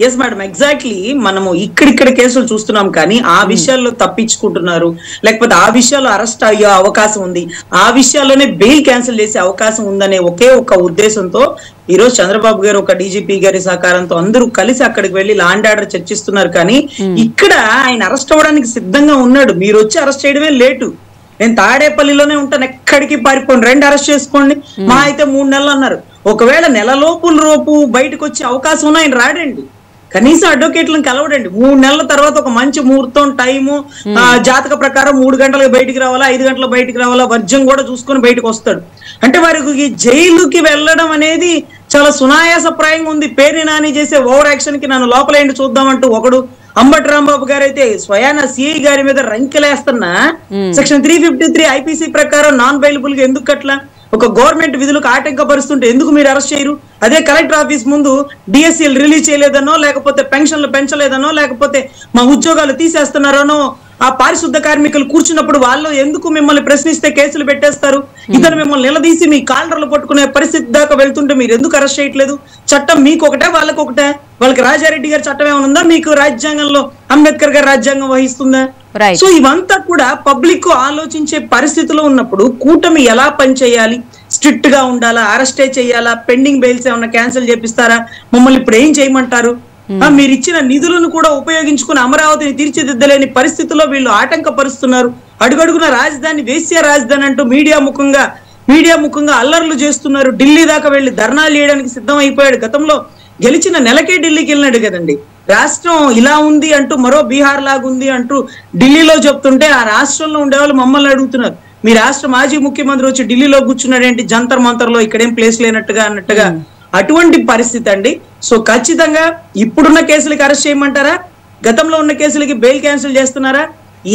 Yes madam, exactly. మనము ఇక్కడిక్కడ కేసులు చూస్తున్నాం కానీ ఆ విషయాల్లో తప్పించుకుంటున్నారు, లేకపోతే ఆ విషయాల్లో అరెస్ట్ అయ్యే అవకాశం ఉంది, ఆ విషయాల్లోనే బెయిల్ క్యాన్సిల్ చేసే అవకాశం ఉందనే ఒకే ఒక ఉద్దేశంతో ఈ రోజు చంద్రబాబు గారు ఒక డీజీపీ గారి సహకారంతో అందరూ కలిసి అక్కడికి వెళ్లి లా అండ్ ఆర్డర్ చర్చిస్తున్నారు. కానీ ఇక్కడ ఆయన అరెస్ట్ అవ్వడానికి సిద్ధంగా ఉన్నాడు. మీరు వచ్చి అరెస్ట్ చేయడమే లేటు. నేను తాడేపల్లిలోనే ఉంటాను, ఎక్కడికి పారిపోండి, రెండు అరెస్ట్ చేసుకోండి, మా అయితే 3 నెలలు అన్నారు. ఒకవేళ నెలలోపు బయటకు వచ్చే అవకాశం ఉన్నా ఆయన రాడండి, కనీసం అడ్వకేట్లను కలవడండి. 3 నెలల తర్వాత ఒక మంచి ముహూర్తం, టైము, జాతక ప్రకారం 3 గంటలకు బయటికి రావాలా, 5 గంటలకు బయటికి రావాలా, వర్జం కూడా చూసుకొని బయటకు వస్తాడు. అంటే వారికి జైలుకి వెళ్ళడం అనేది చాలా సునాయాసప్రాయంగా ఉంది. పేరుని నాని చేసే ఓవర్ యాక్షన్ కి నన్ను లోపలేండి చూద్దామంటూ ఒకడు, అంబటి రాంబాబు గారు అయితే స్వయాన సిఐ గారి మీద రంకెలేస్తున్నా సెక్షన్ 353 ఐపీసీ ప్రకారం నాన్ బెయిలబుల్ గా ఎందుకు అట్లా? ఒక గవర్నమెంట్ విధులకు ఆటంకపరుస్తుంటే ఎందుకు మీరు అరెస్ట్ చేయరు? అదే కలెక్టర్ ఆఫీస్ ముందు డిఎస్సీలు రిలీజ్ చేయలేదనో, లేకపోతే పెన్షన్లు పెంచలేదనో, లేకపోతే మా ఉద్యోగాలు తీసేస్తున్నారనో ఆ పారిశుద్ధ కార్మికులు కూర్చున్నప్పుడు వాళ్ళు ఎందుకు మిమ్మల్ని ప్రశ్నిస్తే కేసులు పెట్టేస్తారు? ఇతను మిమ్మల్ని నిలదీసి మీ కాలర్లు పట్టుకునే పరిస్థితి దాకా వెళ్తుంటే మీరు ఎందుకు అరెస్ట్ చేయట్లేదు? చట్టం మీకు ఒకటే, వాళ్ళకి ఒకటే? వాళ్ళకి రాజారెడ్డి గారి చట్టం ఏమైనా ఉందా? మీకు రాజ్యాంగంలో అంబేద్కర్ గారి రాజ్యాంగం వహిస్తుందా? సో ఇవంతా కూడా పబ్లిక్ ఆలోచించే పరిస్థితిలో ఉన్నప్పుడు కూటమి ఎలా పనిచేయాలి? స్ట్రిక్ట్ గా ఉండాలా? అరెస్టే చేయాలా? పెండింగ్ బెయిల్స్ ఏమన్నా క్యాన్సిల్ చేపిస్తారా? మమ్మల్ని ఇప్పుడు ఏం చేయమంటారు? మీరు ఇచ్చిన నిధులను కూడా ఉపయోగించుకుని అమరావతిని తీర్చిదిద్దలేని పరిస్థితుల్లో వీళ్ళు ఆటంకపరుస్తున్నారు. అడుగడుగున రాజధాని, వేశ్య రాజధాని అంటూ మీడియా ముఖంగా అల్లర్లు చేస్తున్నారు. ఢిల్లీ దాకా వెళ్లి ధర్నాలు చేయడానికి సిద్ధం అయిపోయాడు. గతంలో గెలిచిన నెలకే ఢిల్లీకి వెళ్ళినాడు కదండి. రాష్ట్రం ఇలా ఉంది అంటూ, మరో బీహార్ లాగా ఉంది అంటూ ఢిల్లీలో చెప్తుంటే ఆ రాష్ట్రంలో ఉండేవాళ్ళు మమ్మల్ని అడుగుతున్నారు, మీ రాష్ట్ర మాజీ ముఖ్యమంత్రి వచ్చి ఢిల్లీలో కూర్చున్నాడేంటి జంతర్ మంతర్ లో, ఇక్కడేం ప్లేస్ లేనట్టుగా అన్నట్టుగా. అటువంటి పరిస్థితి అండి. సో ఖచ్చితంగా ఇప్పుడున్న కేసులకి అరెస్ట్ చేయమంటారా? గతంలో ఉన్న కేసులకి బెయిల్ క్యాన్సిల్ చేస్తున్నారా?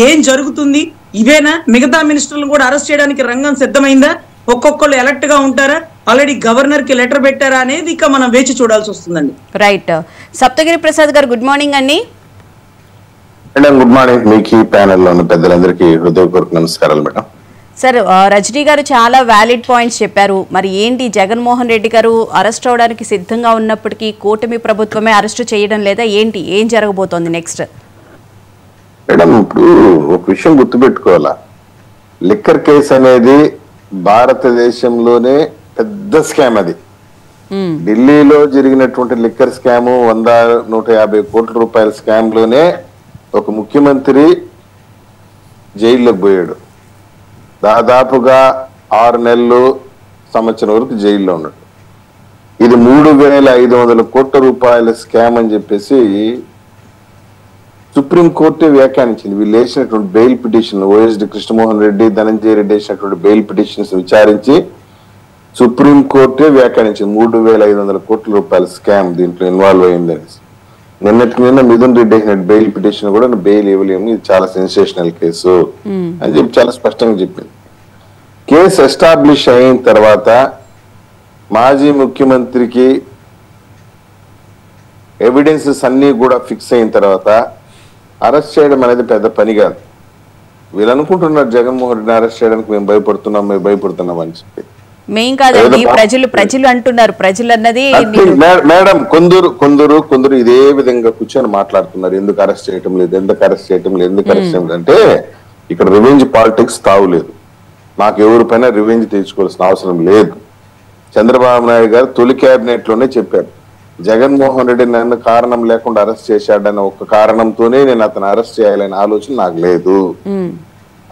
ఏం జరుగుతుంది? ఇవేనా? మిగతా మినిస్టర్లను కూడా అరెస్ట్ చేయడానికి రంగం సిద్ధమైందా? ఒక్కొక్కళ్ళు ఎలక్ట్ గా ఉంటారా? ఆల్రెడీ గవర్నర్ కి లెటర్ పెట్టారా అనేది ఇక మనం వేచి చూడాల్సి వస్తుందండి. రైట్. సప్తగిరి ప్రసాద్ గారు గుడ్ మార్నింగ్ అండి. గుడ్ మార్నింగ్ మీకు, ప్యానెల్ లో ఉన్న పెద్దలందరికీ హృదయపూర్వక నమస్కారాలు మేడం. సార్, రజనీ గారు చాలా వ్యాలిడ్ పాయింట్స్ చెప్పారు. మరి ఏంటి, జగన్మోహన్ రెడ్డి గారు అరెస్ట్ అవడానికి సిద్ధంగా ఉన్నప్పటికీ కూటమి ప్రభుత్వమే అరెస్ట్ చేయడం లేదా? ఏంటి, ఏం జరగబోతోంది నెక్స్ట్? మేడం, ఇప్పుడు ఒక విషయం గుర్తుపెట్టుకోవాలా, లిక్కర్ కేసు అనేది భారతదేశంలోనే పెద్ద స్కామ్. అది ఢిల్లీలో జరిగినటువంటి లిక్కర్ స్కాము 100-150 కోట్ల రూపాయల స్కామ్ లోనే ఒక ముఖ్యమంత్రి జైల్లోకి పోయాడు. దాదాపుగా 6 నెలలు, సంవత్సరం వరకు జైల్లో ఉన్నాడు. ఇది 3,500 కోట్ల రూపాయల స్కామ్ అని చెప్పేసి సుప్రీంకోర్టే వ్యాఖ్యానించింది. వీళ్ళు వేసినటువంటి bail petition, OSD Krishnamohan Reddy, Dhananjaya Reddy వేసినటువంటి బెయిల్ పిటిషన్స్ విచారించి సుప్రీంకోర్టే వ్యాఖ్యానించింది 3,500 కోట్ల రూపాయల స్కామ్ దీంట్లో ఇన్వాల్వ్ అయిందని. నిన్న మిథున్ రెడ్డి వేసిన బెయిల్ పిటిషన్ కూడా బెయిల్ ఇవ్వలేము, ఇది చాలా సెన్సేషనల్ కేసు అని చెప్పి చాలా స్పష్టంగా చెప్పింది. కేసు ఎస్టాబ్లిష్ అయిన తర్వాత మాజీ ముఖ్యమంత్రికి ఎవిడెన్సెస్ అన్ని కూడా ఫిక్స్ అయిన తర్వాత అరెస్ట్ చేయడం అనేది పెద్ద పని కాదు. వీళ్ళు అనుకుంటున్నారు జగన్మోహన్ రెడ్డిని అరెస్ట్ చేయడానికి మేము భయపడుతున్నాం అని చెప్పి. మేం కాదండి, ప్రజలు అంటున్నారు. ప్రజలు అన్నది మేడం కొందరు ఇదే విధంగా కూర్చొని మాట్లాడుతున్నారు. ఎందుకు అరెస్ట్ చేయటం లేదు, ఎందుకు అరెస్ట్ చేయటం లేదు అంటే ఇక్కడ రివెంజ్ పాలిటిక్స్ తావులేదు. నాకు ఎవరిపైన రివెంజ్ తీర్చుకోవాల్సిన అవసరం లేదు. చంద్రబాబు నాయుడు గారు తొలి క్యాబినెట్ లోనే చెప్పారు, జగన్మోహన్ రెడ్డి నన్ను కారణం లేకుండా అరెస్ట్ చేశాడన్న ఒక కారణంతోనే నేను అతను అరెస్ట్ చేయాలనే ఆలోచన నాకు లేదు.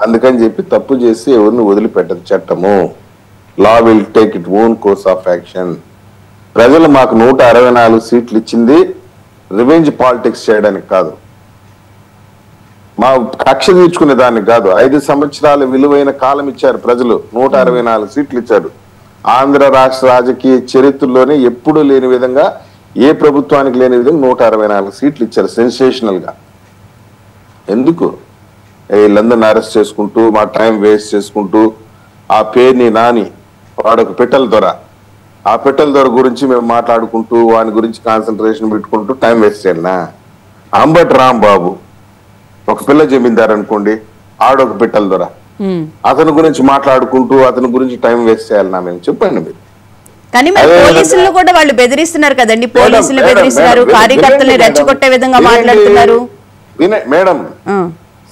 అందుకని చెప్పి తప్పు చేసి ఎవరిని వదిలిపెట్టదు చట్టము. Law will take it own course of action. ప్రజలు మాకు 164 సీట్లు ఇచ్చింది రివెంజ్ పాలిటిక్స్ చేయడానికి కాదు, మా కక్ష తీర్చుకునే దానికి కాదు. 5 సంవత్సరాల విలువైన కాలం ఇచ్చారు ప్రజలు, 164 సీట్లు ఇచ్చారు. ఆంధ్ర రాష్ట్ర రాజకీయ చరిత్రలోనే ఎప్పుడూ లేని విధంగా, ఏ ప్రభుత్వానికి లేని విధంగా 164 సీట్లు ఇచ్చారు సెన్సేషనల్ గా. ఎందుకు వీళ్ళందరినీ అరెస్ట్ చేసుకుంటూ మా టైం వేస్ట్ చేసుకుంటూ, ఆ పేరుని నాని వాడొక పిట్టల దొర, ఆ పిట్టల దొర గురించి మేము మాట్లాడుకుంటూ వాని గురించి కాన్సన్ట్రేషన్ పెట్టుకుంటూ టైం వేస్ట్ చేయాలనా? అంబటి రాంబాబు ఒక పిల్ల జమీందారు అనుకోండి, ఆడొక పిట్టల దొర, అతని గురించి మాట్లాడుకుంటూ అతని గురించి టైం వేస్ట్ చేయాలన్నా? మేము చెప్పండి మీరు. కానీ పోలీసులను కూడా వాళ్ళు బెదిరిస్తున్నారు కదండి, పోలీసులు బెదిరిస్తున్నారు, కార్యకర్తల్ని రెచ్చగొట్టే విధంగా మాట్లాడుతున్నారు. మేడం,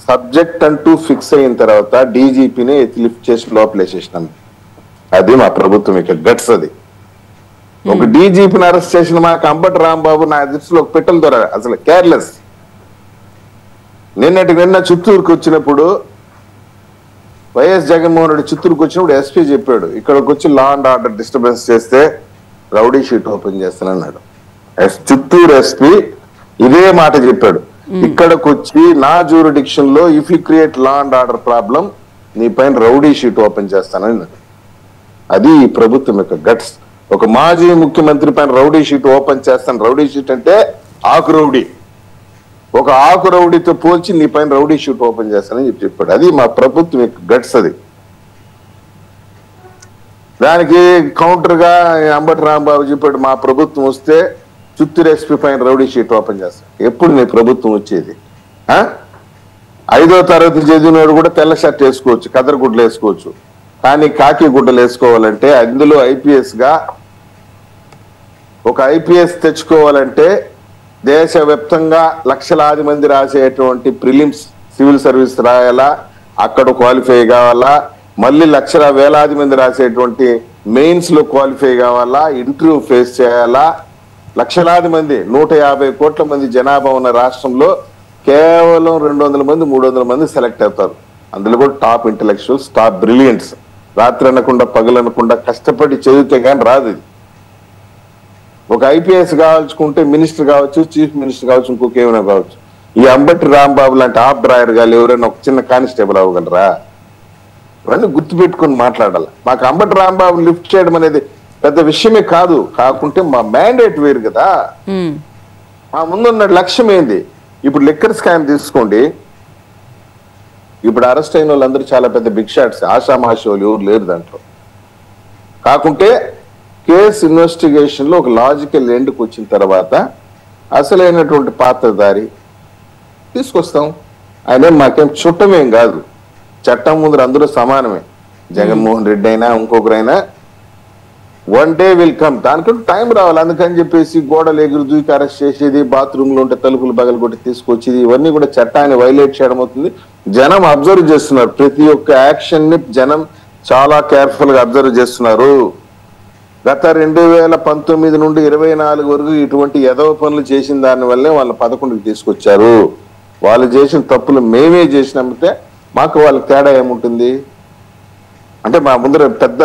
సబ్జెక్ట్ అంటూ ఫిక్స్ అయిన తర్వాత డీజీపీని లిఫ్ట్ చేసి లోపలేసేసినాం. అది మా ప్రభుత్వం యొక్క గట్స్. అది ఒక డీజీపీని అరెస్ట్ చేసిన మాకు అంబటి రాంబాబు నా దృష్టిలో ఒక పిట్టల దొర, అసలు కేర్లెస్. నిన్న చిత్తూరుకు వచ్చినప్పుడు వైఎస్ జగన్మోహన్ రెడ్డి చిత్తూరుకు వచ్చినప్పుడు ఎస్పీ చెప్పాడు, ఇక్కడికి వచ్చి లా అండ్ ఆర్డర్ డిస్టర్బెన్స్ చేస్తే రౌడీ షీట్ ఓపెన్ చేస్తానన్నాడు. చిత్తూరు ఎస్పీ ఇదే మాట చెప్పాడు, ఇక్కడికి వచ్చి నా జ్యూరిడిక్షన్ లో if you create law and order problem నీ పైన రౌడీ షీట్ ఓపెన్ చేస్తానని. అది ఈ ప్రభుత్వం యొక్క గట్స్. ఒక మాజీ ముఖ్యమంత్రి పైన రౌడీ షీట్ ఓపెన్ చేస్తాను. రౌడీ షీట్ అంటే ఆకు రౌడీ, ఒక ఆకు రౌడీతో పోల్చి నీ పైన రౌడీ షీట్ ఓపెన్ చేస్తానని చెప్పాడు. అది మా ప్రభుత్వం యొక్క గట్స్. అది దానికి కౌంటర్ గా అంబటి రాంబాబు చెప్పాడు, మా ప్రభుత్వం వస్తే చిత్తూరు ఎస్పీ పైన రౌడీ షీట్ ఓపెన్ చేస్తాం. ఎప్పుడు నీ ప్రభుత్వం వచ్చేది? 5వ తరగతి చదివినోడు కూడా తెల్ల షర్ట్ వేసుకోవచ్చు, కదర్ గుడ్లు వేసుకోవచ్చు, కానీ కాకి గుడ్డలు వేసుకోవాలంటే, అందులో ఐపీఎస్ గా ఒక ఐపీఎస్ తెచ్చుకోవాలంటే దేశవ్యాప్తంగా లక్షలాది మంది రాసేటువంటి ప్రిలిమ్స్ సివిల్ సర్వీస్ రాయాలా, అక్కడ క్వాలిఫై కావాలా, మళ్ళీ వేలాది మంది రాసేటువంటి మెయిన్స్ లో క్వాలిఫై కావాలా, ఇంటర్వ్యూ ఫేస్ చేయాలా. లక్షలాది మంది, 150 కోట్ల మంది జనాభా ఉన్న రాష్ట్రంలో కేవలం 200 మంది 300 మంది సెలెక్ట్ అవుతారు. అందులో కూడా టాప్ ఇంటెలెక్చువల్స్, టాప్ బ్రిలియంట్స్, రాత్రి అనకుండా పగలనకుండా కష్టపడి చదివితే కానీ రాదు. ఇది ఒక ఐపీఎస్ కావాల్చుకుంటే మినిస్టర్ కావచ్చు, చీఫ్ మినిస్టర్ కావచ్చు, ఇంకొకేమైనా కావచ్చు. ఈ అంబటి రాంబాబు లాంటి ఆఫ్ డ్రాయర్ గారు ఎవరైనా ఒక చిన్న కానిస్టేబుల్ అవ్వగలరా? ఇవన్నీ గుర్తుపెట్టుకుని మాట్లాడాలి. మాకు అంబటి రాంబాబు లిఫ్ట్ చేయడం అనేది పెద్ద విషయమే కాదు, కాకుంటే మా మ్యాండేట్ వేరు కదా. మా ముందున్న లక్ష్యం ఏంది? ఇప్పుడు లిక్కర్ స్కామ్ తీసుకోండి, ఇప్పుడు అరెస్ట్ అయిన వాళ్ళందరూ చాలా పెద్ద బిగ్ షాట్స్, ఆషామాషి వాళ్ళు ఎవరు లేరు దాంట్లో. కాకుంటే కేసు ఇన్వెస్టిగేషన్ లో ఒక లాజికల్ ఎండ్కి వచ్చిన తర్వాత అసలైనటువంటి పాత్రధారి తీసుకొస్తాం. ఆయన మాకేం చుట్టమేం కాదు, చట్టం ముందు అందరూ సమానమే. జగన్మోహన్ రెడ్డి అయినా ఇంకొకరైనా వన్ డే విల్ కమ్, దానికంటే టైం రావాలి. అందుకని చెప్పేసి గోడలు ఎగురు దూకి అరెస్ట్ చేసేది, బాత్రూమ్ లో ఉంటే తలుపులు పగలగొట్టి తీసుకొచ్చేది, ఇవన్నీ కూడా చట్టాన్ని వైలేట్ చేయడం అవుతుంది. జనం అబ్జర్వ్ చేస్తున్నారు, ప్రతి ఒక్క యాక్షన్ ని జనం చాలా కేర్ఫుల్ గా అబ్జర్వ్ చేస్తున్నారు. గత 2019 నుండి 24 వరకు ఇటువంటి ఎదవ పనులు చేసిన దాని వల్లే వాళ్ళ 11కి తీసుకొచ్చారు. వాళ్ళు చేసిన తప్పులు మేమే చేసినమ్మితే మాకు వాళ్ళకి తేడా ఏముంటుంది? అంటే మా ముందర పెద్ద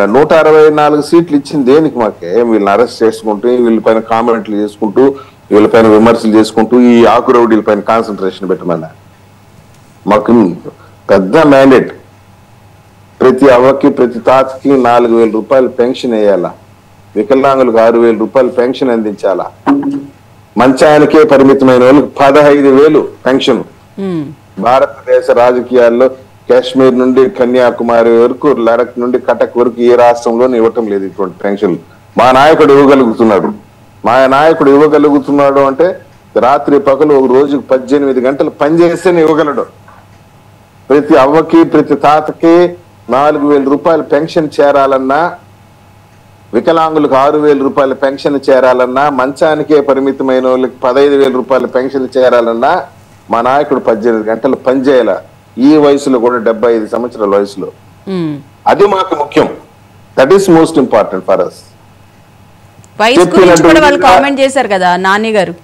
164 సీట్లు ఇచ్చింది దేనికి? మాకే వీళ్ళని అరెస్ట్ చేసుకుంటూ, వీళ్ళపైన కామెంట్లు చేసుకుంటూ, వీళ్ళపైన విమర్శలు చేసుకుంటూ, ఈ ఆకు రౌడీల పైన కాన్సన్ట్రేషన్ పెట్టమన్నా. మాకు పెద్ద మ్యాండేట్, ప్రతి అవ్వకి ప్రతి తాతకి 4,000 రూపాయలు పెన్షన్ వేయాలా, వికలాంగులకు 6,000 రూపాయలు పెన్షన్ అందించాలా, మంచానికే పరిమితమైన వాళ్ళకి 15,000 పెన్షన్. భారతదేశ రాజకీయాల్లో కాశ్మీర్ నుండి కన్యాకుమారి వరకు, లడక్ నుండి కటక్ వరకు ఏ రాష్ట్రంలోనూ ఇవ్వటం లేదు ఇటువంటి పెన్షన్లు. మా నాయకుడు ఇవ్వగలుగుతున్నాడు. మా నాయకుడు ఇవ్వగలుగుతున్నాడు అంటే రాత్రి పగలు ఒక రోజుకు 18 గంటలు పనిచేస్తేనే ఇవ్వగలడు. ప్రతి అవ్వకి ప్రతి తాతకి 4,000 రూపాయల పెన్షన్ చేరాలన్నా, వికలాంగులకు 6,000 రూపాయల పెన్షన్ చేరాలన్నా, మంచానికే పరిమితమైన వాళ్ళకి 15,000 రూపాయల పెన్షన్ చేరాలన్నా మా నాయకుడు 18 గంటలు పనిచేయాల. ఈ వయసులో కూడా 75 సంవత్సరాల వయసులో. అది మాకు ముఖ్యం. That is most important for us. వయసు గురించి కూడా వాళ్ళు కామెంట్ చేశారు కదా నాని గారు.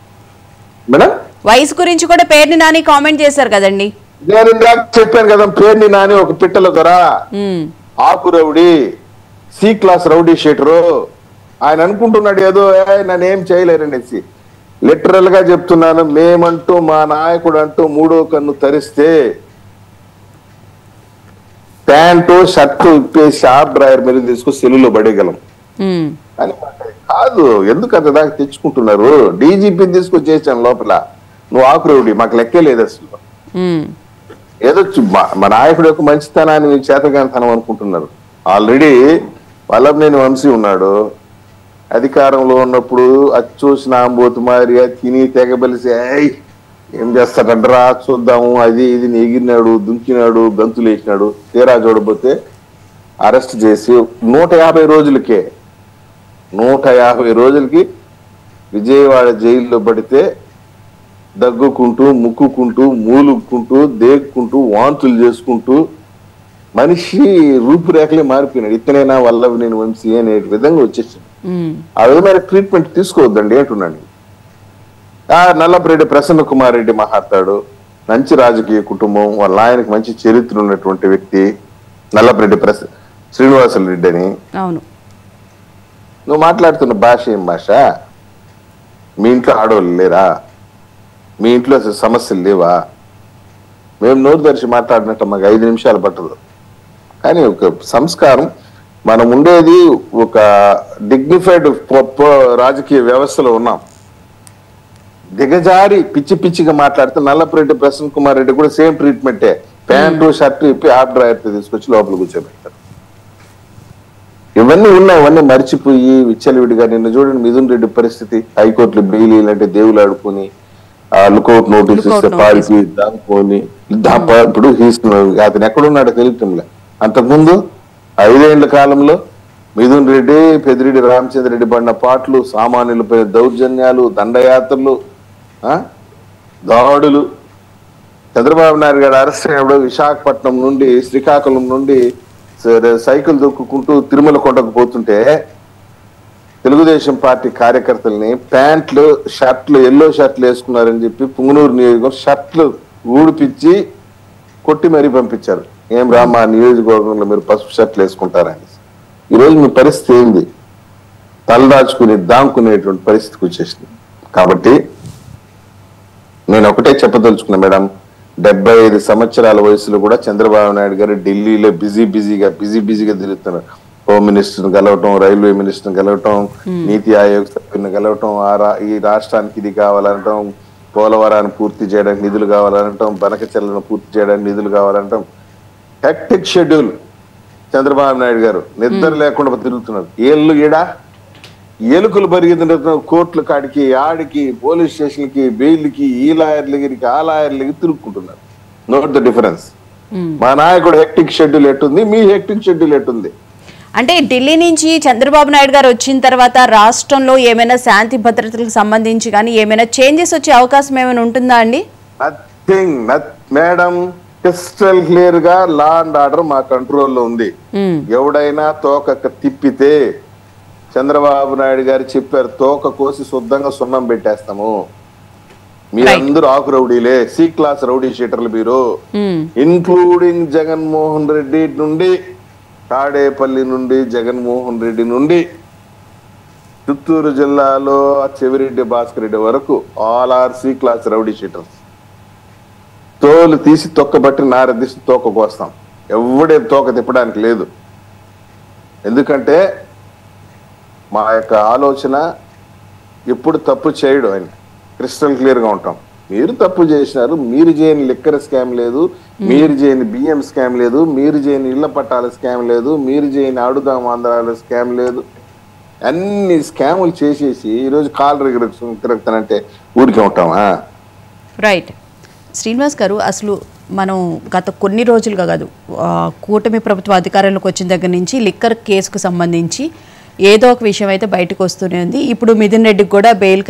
మేడం వయసు గురించి కూడా పేర్ని నాని కామెంట్ చేశారు కదండి. నేను ఇందాక చెప్పాను కదా, పేర్ని నాని ఒక పిట్టల దొర, ఆకు rowdy, C class rowdy sheeter. ఆయన అనుకుంటున్నాడు ఏదో నన్ను ఏం చేయలేరనేసి. లిటరల్ గా చెప్తున్నాను, మేమంటూ మా నాయకుడు అంటూ మూడో కన్ను తరిస్తే ప్యాంటు షర్టు ఇప్పేసి హాఫ్ డ్రైవర్ మీద తీసుకొని సెల్లులో పడేయగలం అని కాదు. ఎందుకు అంత దాకా తెచ్చుకుంటున్నారు? డీజీపీ తీసుకొచ్చి చేసాను లోపల, నువ్వు ఆకురవుడి మాకు లెక్కే లేదు అసలు. ఏదో మా నాయకుడు యొక్క మంచితనాన్ని మీకు చేతగానితనం అనుకుంటున్నారు. ఆల్రెడీ వల్లభనేని వంశీ ఉన్నాడు, అధికారంలో ఉన్నప్పుడు అది చూసిన ఆంబోతు మారి తిని తెగబలిసి ఏం చేస్తాడంటరా చూద్దాము అది ఇది ఎగిరినాడు, దుంకినాడు, గంతులు వేసినాడు. తీరా చూడబోతే అరెస్ట్ చేసి 150 రోజులకే 150 రోజులకి విజయవాడ జైల్లో పడితే దగ్గుకుంటూ, ముక్కుకుంటూ, మూలుక్కుంటూ, దేక్కుంటూ, వాంతులు చేసుకుంటూ మనిషి రూపురేఖలే మారిపోయినాడు. ఇతనైనా వల్లభనేని వంశీ అనే విధంగా వచ్చేసాడు. ఆ విధమైన ట్రీట్మెంట్ తీసుకోవద్దండి అంటున్నాను. నల్లపరెడ్డి ప్రసన్న కుమార్ రెడ్డి మాట్లాడతాడు, మంచి రాజకీయ కుటుంబం, వాళ్ళ ఆయనకి మంచి చరిత్ర ఉన్నటువంటి వ్యక్తి నల్లపరెడ్డి శ్రీనివాసులు రెడ్డి అని. అవును, నువ్వు మాట్లాడుతున్న భాష ఏం భాష? మీ ఇంట్లో ఆడవాళ్ళు లేరా? మీ ఇంట్లో సమస్యలు లేవా? మేము నోరు తెరిచి మాట్లాడినట్టు మాకు 5 నిమిషాలు పట్టదు. కానీ ఒక సంస్కారం, మనం ఉండేది ఒక డిగ్నిఫైడ్ రాజకీయ వ్యవస్థలో ఉన్నాం. దిగజారి పిచ్చి పిచ్చిగా మాట్లాడితే నల్లపరెడ్డి ప్రసన్న కుమార్ రెడ్డి కూడా సేమ్ ట్రీట్మెంటే. ప్యాంటు షర్టు ఇప్పి హాఫ్ డ్రైవర్ తీసుకొచ్చి లోపల కూర్చోబెడతారు. ఇవన్నీ ఉన్నాయి, ఇవన్నీ మర్చిపోయి విచ్చలవిడిగా. నిన్న చూడండి మిథున్ రెడ్డి పరిస్థితి, హైకోర్టులో బెయిల్ ఇలాంటి దేవులు ఆడుకొని లుకౌట్ నోటీస్ ఇస్తే పారిపోయి దానిపోని ఇప్పుడు అతను ఎక్కడున్నాడో తెలియటంలే. అంతకుముందు 5 ఏళ్ల కాలంలో మిథున్ రెడ్డి, పెద్దిరెడ్డి రామచంద్ర రెడ్డి పడిన పాటలు, సామాన్యులపై దౌర్జన్యాలు, దండయాత్రలు, దాడులు. చంద్రబాబు నాయుడు గారు అరెస్ట్ అయినప్పుడు విశాఖపట్నం నుండి, శ్రీకాకుళం నుండి సైకిల్ దొక్కుకుంటూ తిరుమల కొండకు పోతుంటే తెలుగుదేశం పార్టీ కార్యకర్తల్ని ప్యాంట్లు షర్ట్లు ఎల్లో షర్ట్లు వేసుకున్నారని చెప్పి పుంగనూరు నియోజకవర్గం షర్ట్లు ఊడిపించి కొట్టి మరీ పంపించారు. ఏం రా మా నియోజకవర్గంలో మీరు పసుపు షర్ట్లు వేసుకుంటారని. ఈరోజు మీ పరిస్థితి ఏంది? తలదాచుకుని దాంకునేటువంటి పరిస్థితికి వచ్చేసింది. కాబట్టి నేను ఒకటే చెప్పదలుచుకున్నా మేడం, 75 సంవత్సరాల వయసులో కూడా చంద్రబాబు నాయుడు గారు ఢిల్లీలో బిజీగా తిరుగుతున్నారు. హోమ్ మినిస్టర్ని కలవటం, రైల్వే మినిస్టర్ని కలవటం, నీతి ఆయోగ్ సభ్యుని కలవటం, ఈ రాష్ట్రానికి ఇది కావాలనటం, పోలవరాన్ని పూర్తి చేయడానికి నిధులు కావాలనటం, బనకచెర్లను పూర్తి చేయడానికి నిధులు కావాలనటం. Hectic schedule. చంద్రబాబు నాయుడు గారు నిద్ర లేకుండా తిరుగుతున్నారు. ఏళ్ళు ఈడా ఎలుకలు పరిగెత్తిన కోర్టుల కాడికి, ఆడికి, పోలీస్ స్టేషన్కి, బెయిల్కి, ఈ లాయర్ల దగ్గరికి, ఆ లాయర్ల దగ్గరికి తిరుగుకుంటున్నారు. Note the difference. మా నాయకుడు హెక్టిక్ షెడ్యూల్ ఎట్టుంది, మీ హెక్టిక్ షెడ్యూల్ ఎట్టుంది? అంటే ఢిల్లీ నుంచి చంద్రబాబు నాయుడు గారు వచ్చిన తర్వాత రాష్ట్రంలో ఏమైనా శాంతి భద్రతలకు సంబంధించి కానీ ఏమైనా చేంజెస్ వచ్చే అవకాశం ఏమైనా ఉంటుందా అండి? Nothing madam. క్రిస్టల్ క్లియర్ గా లా అండ్ ఆర్డర్ మా కంట్రోల్లో ఉంది. ఎవడైనా తోక తిప్పితే చంద్రబాబు నాయుడు గారు చెప్పారు, తోక కోసి శుద్ధంగా సున్నం పెట్టేస్తాము. మీరందరూ ఆకు రౌడీలే, సి క్లాస్ రౌడీ షీటర్లు మీరు, ఇన్క్లూడింగ్ జగన్మోహన్ రెడ్డి నుండి, తాడేపల్లి నుండి, జగన్మోహన్ రెడ్డి నుండి, చిత్తూరు జిల్లాలో చెవిరెడ్డి భాస్కర్ రెడ్డి వరకు all are C class rowdy sheeters. తోలు తీసి తొక్కబట్టి నారదీసి తోక కోస్తాం. ఎవడే తోక తిప్పడానికి లేదు. ఎందుకంటే మా యొక్క ఆలోచన ఎప్పుడు తప్పు చేయడు అని క్రిస్టల్ క్లియర్ గా ఉంటాం. మీరు తప్పు చేసినారు, మీరు చేయని లిక్కర్ స్కామ్ లేదు, మీరు చేయని బియ్యం స్కామ్ లేదు, మీరు చేయని ఇళ్ల పట్టాల స్కామ్ లేదు, మీరు చేయని ఆడుదాం ఆంధ్రాల స్కామ్ లేదు. అన్ని స్కాములు చేసేసి ఈరోజు కాలు తిరుగుతానంటే ఊరికే ఉంటామా? రైట్. శ్రీనివాస్ గారు, అసలు మనం గత కొన్ని రోజులుగా కాదు, కూటమి ప్రభుత్వ అధికారంలోకి వచ్చిన దగ్గర నుంచి లిక్కర్ కేసుకు సంబంధించి ఏదో ఒక విషయం అయితే బయటకు వస్తూనే ఉంది. ఇప్పుడు మిథున్ రెడ్డికి కూడా బెయిల్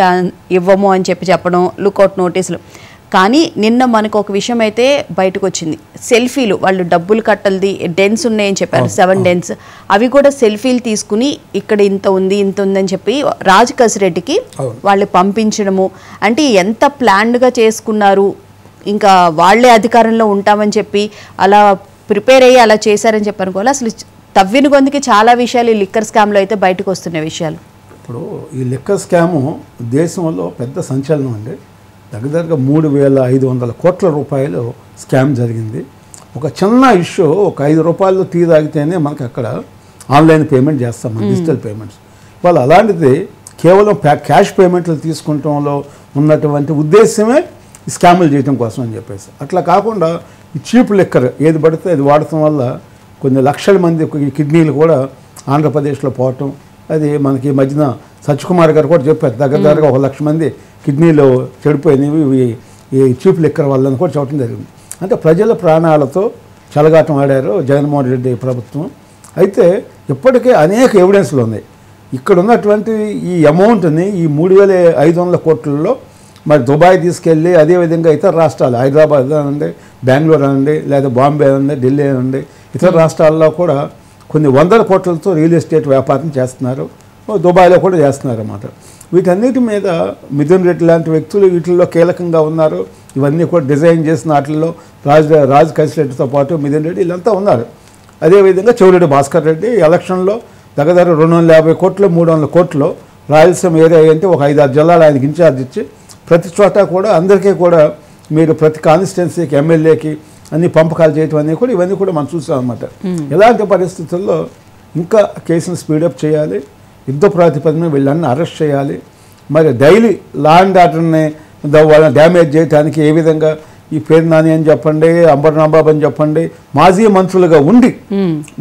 ఇవ్వము అని చెప్పడం, లుకౌట్ నోటీసులు. కానీ నిన్న మనకు ఒక విషయం అయితే బయటకు వచ్చింది. సెల్ఫీలు, వాళ్ళు డబ్బులు కట్టలది డెన్స్ ఉన్నాయని చెప్పారు, 7 డెన్స్. అవి కూడా సెల్ఫీలు తీసుకుని ఇక్కడ ఇంత ఉంది అని చెప్పి రాజ్ కసిరెడ్డికి వాళ్ళు పంపించడము. అంటే ఎంత ప్లాన్డ్గా చేసుకున్నారు, ఇంకా వాళ్లే అధికారంలో ఉంటామని చెప్పి అలా ప్రిపేర్ అయ్యి అలా చేశారని చెప్పనుకోవాలి. అసలు తవ్విన గొంతుకి చాలా విషయాలు ఈ లిక్కర్ స్కామ్లో అయితే బయటకు వస్తున్న విషయాలు. ఇప్పుడు ఈ లిక్కర్ స్కాము దేశంలో పెద్ద సంచలనం అండి. దగ్గరగా 3,500 కోట్ల రూపాయలు స్కామ్ జరిగింది. ఒక చిన్న ఇష్యూ, ఒక 5 రూపాయలు టీ తాగితేనే మనకు అక్కడ ఆన్లైన్ పేమెంట్ చేస్తాం, మన డిజిటల్ పేమెంట్స్. వాళ్ళు అలాంటిది కేవలం క్యాష్ పేమెంట్లు తీసుకుంటంలో ఉన్నటువంటి ఉద్దేశమే స్కాములు చేయడం కోసం అని చెప్పేసి. అట్లా కాకుండా ఈ చీప్ లిక్కర్ ఏది పడితే అది వాడటం వల్ల కొన్ని లక్షల మంది కిడ్నీలు కూడా ఆంధ్రప్రదేశ్లో పోవటం. అది మనకి మధ్యన సత్యకుమార్ గారు కూడా చెప్పారు, దగ్గరగా 1 లక్ష మంది కిడ్నీలు చెడిపోయినవి ఈ చీప్ లిక్కర్ వల్ల కూడా చెప్పడం జరిగింది. అంటే ప్రజల ప్రాణాలతో చెలగాటం ఆడారు జగన్మోహన్ రెడ్డి ప్రభుత్వం. అయితే ఇప్పటికే అనేక ఎవిడెన్స్లు ఉన్నాయి. ఇక్కడ ఉన్నటువంటి ఈ అమౌంట్ని, ఈ 3,500 కోట్లలో మరి దుబాయ్ తీసుకెళ్ళి, అదేవిధంగా ఇతర రాష్ట్రాలు, హైదరాబాద్ అనండి, బెంగళూరు అనండి, లేదా బాంబే అనండి, ఢిల్లీ అనండి, ఇతర రాష్ట్రాల్లో కూడా కొన్ని 100 కోట్లతో రియల్ ఎస్టేట్ వ్యాపారం చేస్తున్నారు. దుబాయ్లో కూడా చేస్తున్నారు అన్నమాట. వీటన్నిటి మీద మిథున్ రెడ్డి లాంటి వ్యక్తులు వీటిల్లో కీలకంగా ఉన్నారు. ఇవన్నీ కూడా డిజైన్ చేసిన వాటిల్లో రాజ్ కసిరెడ్డితో పాటు మిథున్ రెడ్డి వీళ్ళంతా ఉన్నారు. అదేవిధంగా చెవిరెడ్డి భాస్కర్ రెడ్డి ఎలక్షన్లో దగ్గర 250 కోట్లు 300 కోట్లు రాయలసీమ ఏరియా అంటే ఒక 5-6 జిల్లాలు ఆయనకి ఇన్ఛార్జ్ ఇచ్చి ప్రతి చోట కూడా అందరికీ కూడా మీరు ప్రతి కాన్స్టిట్యున్సీకి ఎమ్మెల్యేకి అన్ని పంపకాలు చేయటం అన్నీ కూడా ఇవన్నీ కూడా మనం చూసాం అన్నమాట. ఇలాంటి పరిస్థితుల్లో ఇంకా కేసును స్పీడప్ చేయాలి, యుద్ధ ప్రాతిపదికన వీళ్ళని అరెస్ట్ చేయాలి. మరి డైలీ లా అండ్ ఆర్డర్ని వాళ్ళని డ్యామేజ్ చేయడానికి ఏ విధంగా ఈ పేరు నాని అని చెప్పండి, అంబర్ రాంబాబు అని చెప్పండి, మాజీ మంత్రులుగా ఉండి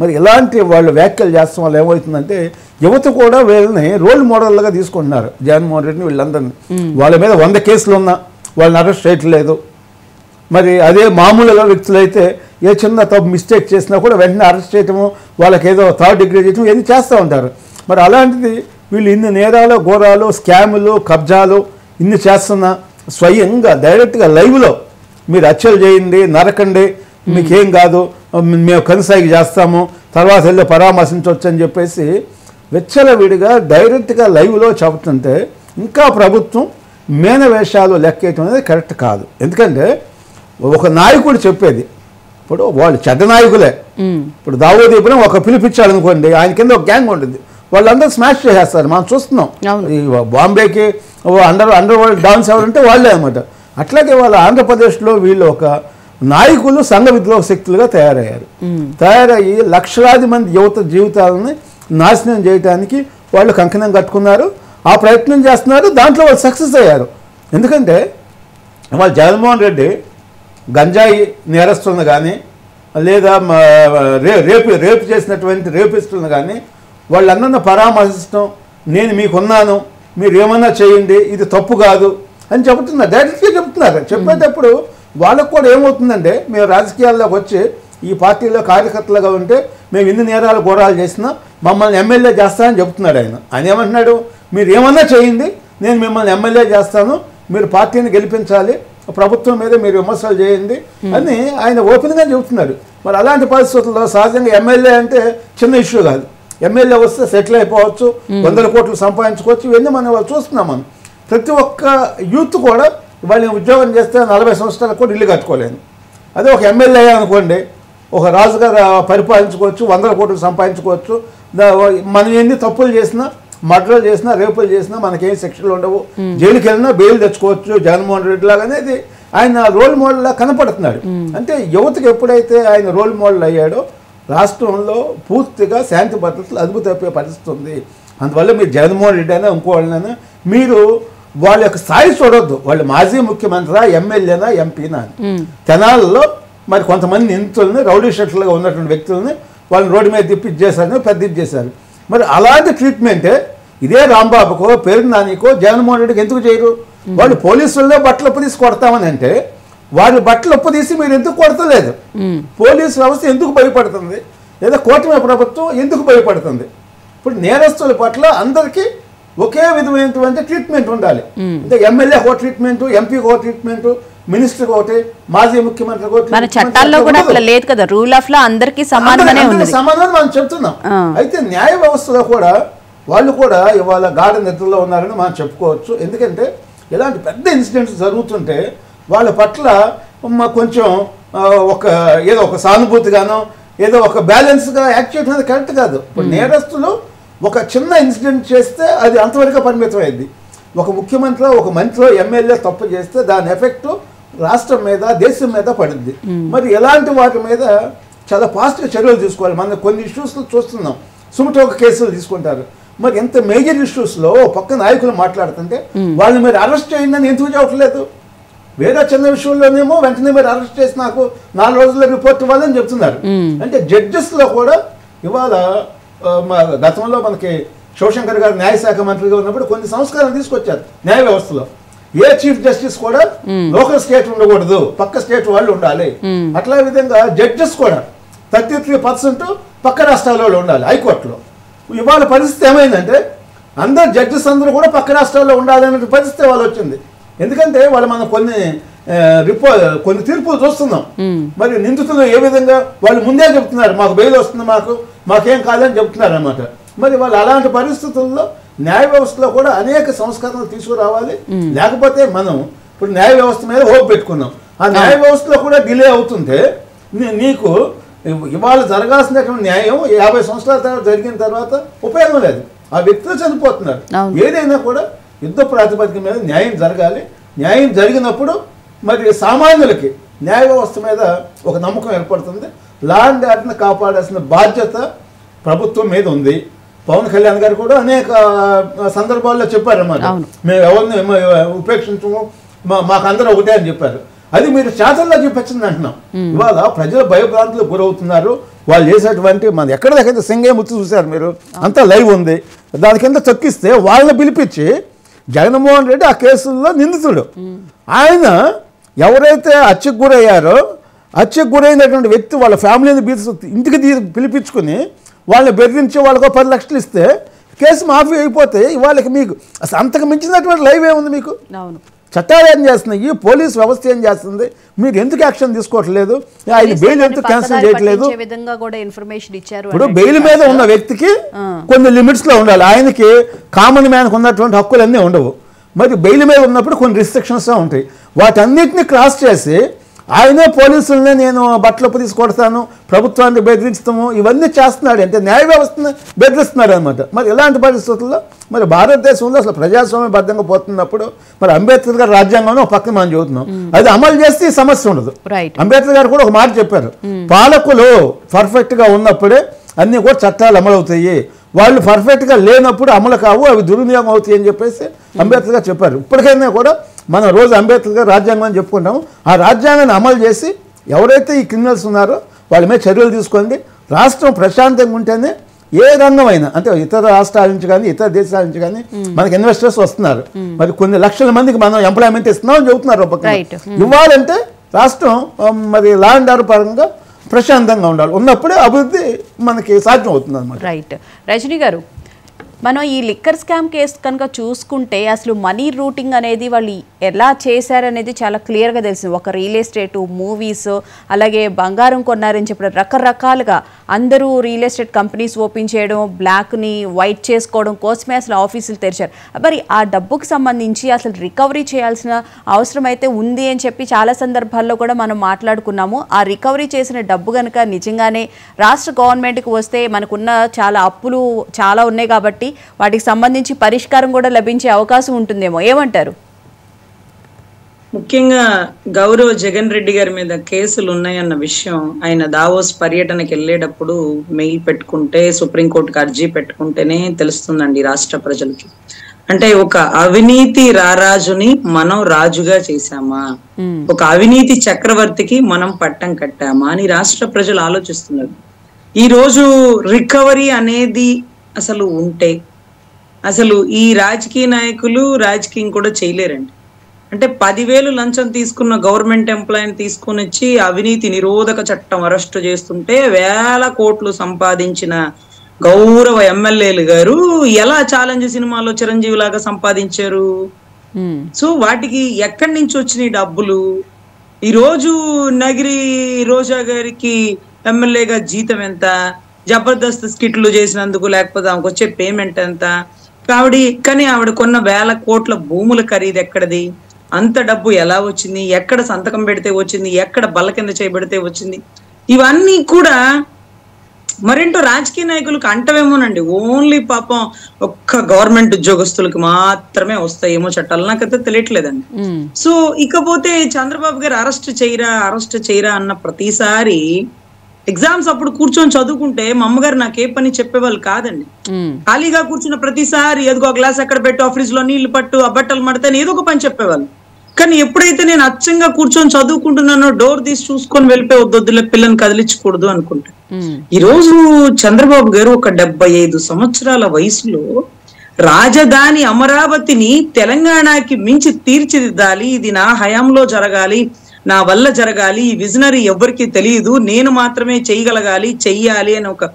మరి ఇలాంటి వాళ్ళు వ్యాఖ్యలు చేస్తాం వల్ల ఏమవుతుందంటే యువత కూడా వీళ్ళని రోల్ మోడల్గా తీసుకుంటున్నారు జగన్మోహన్ రెడ్డిని, వీళ్ళందరినీ. వాళ్ళ మీద 100 కేసులు ఉన్నా వాళ్ళని అరెస్ట్ చేయట్లేదు. మరి అదే మామూలుగా వ్యక్తులైతే ఏ చిన్న తప్పు మిస్టేక్ చేసినా కూడా వెంటనే అరెస్ట్ చేయటము, వాళ్ళకి ఏదో 3rd డిగ్రీ చేయటం ఇవన్నీ చేస్తూ ఉంటారు. మరి అలాంటిది వీళ్ళు ఇన్ని నేరాలు, ఘోరాలు, స్కాములు, కబ్జాలు ఇన్ని చేస్తున్నా స్వయంగా డైరెక్ట్గా లైవ్లో మీరు హత్యలు చేయండి, నరకండి, మీకేం కాదు, మేము కనసాగి చేస్తాము, తర్వాత వెళ్ళి పరామర్శించవచ్చు అని చెప్పేసి విచ్చలవిడిగా డైరెక్ట్గా లైవ్లో చెబుతుంటే ఇంకా ప్రభుత్వం మేనవేషాలు లెక్కేయటం అనేది కరెక్ట్ కాదు. ఎందుకంటే ఒక నాయకుడు చెప్పేది, ఇప్పుడు వాళ్ళు చెడ్డ నాయకులే. ఇప్పుడు దావూద్ ఇబ్రహీం ఒక పిలిపించాడు అనుకోండి, ఆయన కింద ఒక గ్యాంగ్ ఉంటుంది, వాళ్ళందరూ స్మాష్ చేసేస్తారు. మనం చూస్తున్నాం ఈ బాంబేకి అండర్ వరల్డ్ డాన్స్ ఎవరంటే వాళ్ళే అనమాట. అట్లాగే వాళ్ళ ఆంధ్రప్రదేశ్లో వీళ్ళు ఒక నాయకులు సంఘ విద్రోహ శక్తులుగా తయారయ్యి లక్షలాది మంది యువత జీవితాలని నాశనం చేయడానికి వాళ్ళు కంకణం కట్టుకున్నారు, ఆ ప్రయత్నం చేస్తున్నారు. దాంట్లో వాళ్ళు సక్సెస్ అయ్యారు. ఎందుకంటే వాళ్ళు జగన్మోహన్ రెడ్డి గంజాయి నేరస్తులను కానీ లేదా రేపు చేసినటువంటి రేపిస్తులను కానీ వాళ్ళందరినీ పరామర్శించడం, నేను మీకున్నాను, మీరు ఏమన్నా చేయండి, ఇది తప్పు కాదు అని చెబుతున్నారు, డైరెక్ట్గా చెబుతున్నారు. చెప్పేటప్పుడు వాళ్ళకు కూడా ఏమవుతుందంటే మేము రాజకీయాల్లోకి వచ్చి ఈ పార్టీలో కార్యకర్తలుగా ఉంటే మేము ఇన్ని నేరాలు ఘోరాలు చేసినా మమ్మల్ని ఎమ్మెల్యే చేస్తానని చెబుతున్నాడు ఆయన. ఆయన ఏమంటున్నాడు, మీరు ఏమన్నా చేయండి, నేను మిమ్మల్ని ఎమ్మెల్యే చేస్తాను, మీరు పార్టీని గెలిపించాలి, ప్రభుత్వం మీద మీరు విమర్శలు చేయండి అని ఆయన ఓపెన్గా చెబుతున్నాడు. మరి అలాంటి పరిస్థితుల్లో సహజంగా ఎమ్మెల్యే అంటే చిన్న ఇష్యూ కాదు. ఎమ్మెల్యే వస్తే సెటిల్ అయిపోవచ్చు, 100 కోట్లు సంపాదించుకోవచ్చు. ఇవన్నీ మనం వాళ్ళు చూస్తున్నాం. మనం ప్రతి ఒక్క యూత్ కూడా వాళ్ళు ఉద్యోగం చేస్తే 40 సంవత్సరాలకు కూడా ఇల్లు కట్టుకోలేను. అదే ఒక ఎమ్మెల్యే అనుకోండి, ఒక రాజుగా పరిపాలించుకోవచ్చు, 100 కోట్లు సంపాదించుకోవచ్చు. మనం ఎన్ని తప్పులు చేసినా, మర్డర్లు చేసినా, రేపులు చేసినా మనకేం శిక్షలు ఉండవు, జైలుకి వెళ్ళినా బెయిల్ తెచ్చుకోవచ్చు. జగన్మోహన్ రెడ్డి లాగా అనేది ఆయన రోల్ మోడల్లా కనపడుతున్నాడు. అంటే యువతకు ఎప్పుడైతే ఆయన రోల్ మోడల్ అయ్యాడో రాష్ట్రంలో పూర్తిగా శాంతి భద్రతలు అదుపు తప్పే పరిస్థితి ఉంది. అందువల్ల మీరు జగన్మోహన్ రెడ్డి అయినా ఇంకో వాళ్ళైనా మీరు వాళ్ళ యొక్క స్థాయి చూడొద్దు. వాళ్ళు మాజీ ముఖ్యమంత్రి, ఎమ్మెల్యేనా, ఎంపీనా అని. తెనాలలో మరి కొంతమంది నిందితులని, రౌడీ షీటర్లుగా ఉన్నటువంటి వ్యక్తులని వాళ్ళని రోడ్డు మీద తిప్పి ఇచ్చేసారని పెద్ద ఇచ్చేశారు. మరి అలాంటి ట్రీట్మెంటే ఇదే రాంబాబుకో, పేరు నానికో, జగన్మోహన్ రెడ్డికి ఎందుకు చేయరు? వాళ్ళు పోలీసుల్లో బట్టలు తీసి కొడతామని అంటే వారి బట్టలు ఉప్పదీసి మీరు ఎందుకు కొడతలేదు? పోలీసు వ్యవస్థ ఎందుకు భయపడుతుంది? లేదా కూటమి ప్రభుత్వం ఎందుకు భయపడుతుంది? ఇప్పుడు నేరస్తుల పట్ల అందరికీ ఒకే విధమైనటువంటి ట్రీట్మెంట్ ఉండాలి. అంటే ఎమ్మెల్యే ఒక ట్రీట్మెంట్, ఎంపీకి ఒక ట్రీట్మెంట్, మినిస్టర్ ఒకటి, మాజీ ముఖ్యమంత్రి మన చట్టాల్లో కూడా అట్లా లేదు కదా. రూల్ ఆఫ్ లా అందరికీ సమానమే ఉంది. సమానం మనం చెప్తున్నాం. అయితే న్యాయ వ్యవస్థలో కూడా వాళ్ళు కూడా ఇవాళ గాఢ నిద్రలో ఉన్నారని మనం చెప్పుకోవచ్చు. ఎందుకంటే ఇలాంటి పెద్ద ఇన్సిడెంట్స్ జరుగుతుంటే వాళ్ళ పట్ల కొంచెం ఏదో ఒక సానుభూతిగానో ఏదో ఒక బ్యాలెన్స్గా యాక్ట్ చేయడం అనేది కరెక్ట్ కాదు. ఇప్పుడు నేరస్తులు ఒక చిన్న ఇన్సిడెంట్ చేస్తే అది అంతవరకు పరిమితం అయింది. ఒక ముఖ్యమంత్రి, ఒక మంత్రి, ఎమ్మెల్యే తప్పు చేస్తే దాని ఎఫెక్ట్ రాష్ట్రం మీద, దేశం మీద పడుద్ది. మరి ఎలాంటి వాటి మీద చాలా ఫాస్ట్గా చర్యలు తీసుకోవాలి. మనం కొన్ని ఇష్యూస్లో చూస్తున్నాం, సుమటోక కేసులు తీసుకుంటారు. మరి ఎంత మేజర్ ఇష్యూస్లో పక్క నాయకులు మాట్లాడుతుంటే వాళ్ళని మీరు అరెస్ట్ చేయండి అని ఎందుకు చెప్పట్లేదు? వేరే చిన్న విషయంలోనేమో వెంటనే మీరు అరెస్ట్ చేసి నాకు 4 రోజుల్లో రిపోర్ట్ ఇవ్వాలని చెప్తున్నారు. అంటే జడ్జెస్లో కూడా ఇవాళ గతంలో మనకి శివశంకర్ గారు న్యాయశాఖ మంత్రిగా ఉన్నప్పుడు కొన్ని సంస్కారాలు తీసుకొచ్చారు న్యాయ వ్యవస్థలో. ఏ చీఫ్ జస్టిస్ కూడా లోకల్ స్టేట్ ఉండకూడదు, పక్క స్టేట్ వాళ్ళు ఉండాలి. అట్లా విధంగా జడ్జెస్ కూడా 33% పక్క రాష్ట్రాల వాళ్ళు ఉండాలి హైకోర్టులో. ఇవాళ పరిస్థితి ఏమైందంటే అందరు జడ్జెస్ అందరూ కూడా పక్క రాష్ట్రాల్లో ఉండాలనే పరిస్థితి వాళ్ళు వచ్చింది. ఎందుకంటే వాళ్ళు మనం కొన్ని తీర్పులు చూస్తున్నాం. మరి నిందితులు ఏ విధంగా వాళ్ళు ముందే చెప్తున్నారు మాకు బెయిల్ వస్తుంది, మాకేం కాదని చెప్తున్నారు అన్నమాట. మరి వాళ్ళు అలాంటి పరిస్థితుల్లో న్యాయ వ్యవస్థలో కూడా అనేక సంస్కరణలు తీసుకురావాలి. లేకపోతే మనం ఇప్పుడు న్యాయ వ్యవస్థ మీద హోప్ పెట్టుకున్నాం, ఆ న్యాయ వ్యవస్థలో కూడా డిలే అవుతుంటే నీకు ఇవాళ జరగాల్సినటువంటి న్యాయం 50 సంవత్సరాల తర్వాత జరిగిన తర్వాత ఉపయోగం లేదు. ఆ వ్యక్తులు చనిపోతున్నారు. ఏదైనా కూడా యుద్ధ ప్రాతిపదిక మీద న్యాయం జరగాలి. న్యాయం జరిగినప్పుడు మరి సామాన్యులకి న్యాయ వ్యవస్థ మీద ఒక నమ్మకం ఏర్పడుతుంది. లా అండ్ ఆర్డర్ని కాపాడాల్సిన బాధ్యత ప్రభుత్వం మీద ఉంది. పవన్ కళ్యాణ్ గారు కూడా అనేక సందర్భాల్లో చెప్పారన్నమాట, మేము ఎవరిని ఉపేక్షించము, మాకందరూ ఒకటే అని చెప్పారు. అది మీరు చేతల్లో చూపించింది అంటున్నాం. ఇవాళ ప్రజలు భయభ్రాంతులకు గురవుతున్నారు. వాళ్ళు చేసేటువంటి మన ఎక్కడ దగ్గర సింగే ముత్తు చూశారు మీరు, అంతా లైవ్ ఉంది. దాని కింద చొక్కిస్తే వాళ్ళని పిలిపించి జగన్మోహన్ రెడ్డి ఆ కేసుల్లో నిందితుడు. ఆయన ఎవరైతే హత్యకు గురయ్యారో హత్యకు గురైనటువంటి వ్యక్తి వాళ్ళ ఫ్యామిలీని ఇంటికి పిలిపించుకుని వాళ్ళని బెదిరించి వాళ్ళకు 10 లక్షలు ఇస్తే కేసు మాఫీ అయిపోతే వాళ్ళకి మీకు అసలు అంతకు మించినటువంటి లైవ్ ఏముంది మీకు? చట్టాలు ఏం చేస్తున్నాయి, పోలీస్ వ్యవస్థ ఏం చేస్తుంది, మీరు ఎందుకు యాక్షన్ తీసుకోవట్లేదు? ఆయన బెయిల్ ఎందుకు క్యాన్సిల్ చేయట్లేదు? ఇప్పుడు బెయిల్ మీద ఉన్న వ్యక్తికి కొన్ని లిమిట్స్ లో ఉండాలి. ఆయనకి కామన్ మ్యాన్కి ఉన్నటువంటి హక్కులన్నీ ఉండవు. మరి బెయిల్ మీద ఉన్నప్పుడు కొన్ని రిస్ట్రిక్షన్స్ ఉంటాయి. వాటన్నిటిని క్రాస్ చేసి ఆయనే పోలీసులనే నేను బట్టలప్పు తీసుకొడతాను, ప్రభుత్వాన్ని బెదిరించడము ఇవన్నీ చేస్తున్నాడు. అంటే న్యాయ వ్యవస్థను బెదిరిస్తున్నాడు అనమాట. మరి ఇలాంటి పరిస్థితుల్లో మరి భారతదేశంలో అసలు ప్రజాస్వామ్యబద్ధంగా పోతున్నప్పుడు మరి అంబేద్కర్ గారు రాజ్యాంగంలో ఒక పక్కన మనం చదువుతున్నాం, అది అమలు చేస్తే ఈ సమస్య ఉండదు. అంబేద్కర్ గారు కూడా ఒక మాట చెప్పారు, పాలకులు పర్ఫెక్ట్గా ఉన్నప్పుడే అన్నీ కూడా చట్టాలు అమలవుతాయి, వాళ్ళు పర్ఫెక్ట్గా లేనప్పుడు అమలు కావు, అవి దుర్వినియోగం అవుతాయి అని చెప్పేసి అంబేద్కర్ గారు చెప్పారు. ఇప్పటికైనా కూడా మనం రోజు అంబేద్కర్ గారు రాజ్యాంగం అని చెప్పుకుంటాము. ఆ రాజ్యాంగాన్ని అమలు చేసి ఎవరైతే ఈ క్రిమినల్స్ ఉన్నారో వాళ్ళ మీద చర్యలు తీసుకోండి. రాష్ట్రం ప్రశాంతంగా ఉంటేనే ఏ రంగమైనా, అంటే ఇతర రాష్ట్రాల నుంచి కానీ ఇతర దేశాల నుంచి కానీ మనకి ఇన్వెస్టర్స్ వస్తున్నారు. మరి కొన్ని లక్షల మందికి మనం ఎంప్లాయ్మెంట్ ఇస్తున్నామని చెబుతున్నారు. ఒక ఇవ్వాలంటే రాష్ట్రం మరి లా అండ్ ఆర్డర్ పరంగా ప్రశాంతంగా ఉండాలి. ఉన్నప్పుడే అభివృద్ధి మనకి సాధ్యం అవుతుంది అన్నమాట. రైట్. రజనీ గారు, మనం ఈ లిక్కర్ స్కామ్ కేసు కనుక చూసుకుంటే అసలు మనీ రూటింగ్ అనేది వాళ్ళు ఎలా చేశారనేది చాలా క్లియర్గా తెలిసింది. ఒక రియల్ ఎస్టేటు, మూవీస్, అలాగే బంగారం కొన్నారని చెప్పడం, రకరకాలుగా అందరూ రియల్ ఎస్టేట్ కంపెనీస్ ఓపెన్ చేయడం, బ్లాక్ని వైట్ చేసుకోవడం కోసమే అసలు ఆఫీసులు తెరిచారు. మరి ఆ డబ్బుకు సంబంధించి అసలు రికవరీ చేయాల్సిన అవసరం అయితే ఉంది అని చెప్పి చాలా సందర్భాల్లో కూడా మనం మాట్లాడుకున్నాము. ఆ రికవరీ చేసిన డబ్బు కనుక నిజంగానే రాష్ట్ర గవర్నమెంట్కి వస్తే మనకున్న చాలా అప్పులు చాలా ఉన్నాయి కాబట్టి వాటికి సంబంధించి పరిష్కారం కూడా లభించే అవకాశం ఉంటుందేమో, ఏమంటారు? ముఖ్యంగా గౌరవ్ జగన్ రెడ్డి గారి మీద కేసులు ఉన్నాయన్న విషయం ఆయన దావోస్ పర్యటనకి వెళ్ళేటప్పుడు మెయిల్ పెట్టుకుంటే, సుప్రీంకోర్టుకి అర్జీ పెట్టుకుంటేనే తెలుస్తుందండి రాష్ట్ర ప్రజలకి. అంటే ఒక అవినీతి రారాజుని మనం రాజుగా చేశామా, ఒక అవినీతి చక్రవర్తికి మనం పట్టం కట్టామా అని రాష్ట్ర ప్రజలు ఆలోచిస్తున్నారు. ఈ రోజు రికవరీ అనేది అసలు ఉంటే అసలు ఈ రాజకీయ నాయకులు రాజకీయం కూడా చేయలేరండి. అంటే 10,000 లంచం తీసుకున్న గవర్నమెంట్ ఎంప్లాయీని తీసుకుని వచ్చి అవినీతి నిరోధక చట్టం అరెస్టు చేస్తుంటే వేల కోట్లు సంపాదించిన గౌరవ ఎమ్మెల్యేలు గారు ఎలా ఛాలెంజ్ సినిమాలో చిరంజీవి లాగా సంపాదించారు? సో వాటికి ఎక్కడి నుంచి వచ్చినాయి డబ్బులు? ఈ రోజు నగిరి రోజా గారికి ఎమ్మెల్యేగా జీతం ఎంత, జబర్దస్త్ స్కిట్లు చేసినందుకు లేకపోతే ఆమెకు వచ్చే పేమెంట్ ఎంత, కానీ ఆవిడ కొన్న వేల కోట్ల భూముల ఖరీదు ఎక్కడది, అంత డబ్బు ఎలా వచ్చింది, ఎక్కడ సంతకం పెడితే వచ్చింది, ఎక్కడ బల్ల కింద చేయబెడితే వచ్చింది, ఇవన్నీ కూడా మరేంటో రాజకీయ నాయకులకు అంటవేమోనండి. ఓన్లీ పాపం ఒక్క గవర్నమెంట్ ఉద్యోగస్తులకు మాత్రమే వస్తాయేమో చట్టాలు, నాకైతే తెలియట్లేదండి. సో ఇకపోతే చంద్రబాబు గారు అరెస్ట్ చేయరా అన్న ప్రతిసారి ఎగ్జామ్స్ అప్పుడు కూర్చొని చదువుకుంటే మా అమ్మగారు నాకే పని చెప్పేవాళ్ళు కాదండి. ఖాళీగా కూర్చున్న ప్రతిసారి ఏదో గ్లాస్ అక్కడ పెట్టు, ఆ ఫ్రిడ్జ్ లో నీళ్లు పట్టు, ఆ బట్టలు మడతాను, ఏదో ఒక పని చెప్పేవాళ్ళు. కానీ ఎప్పుడైతే నేను అచ్చంగా కూర్చొని చదువుకుంటున్నానో డోర్ తీసి చూసుకొని వెళ్ళిపోయి వద్దులే పిల్లని కదిలించకూడదు అనుకుంటా. ఈ రోజు చంద్రబాబు గారు ఒక 75 సంవత్సరాల వయసులో రాజధాని అమరావతిని తెలంగాణకి మించి తీర్చిదిద్దాలి, ఇది నా హయాంలో జరగాలి, నా వల్ల జరగాలి, ఈ విజనరీ ఎవరికి తెలియదు, నేను మాత్రమే చెయ్యాలి అని ఒక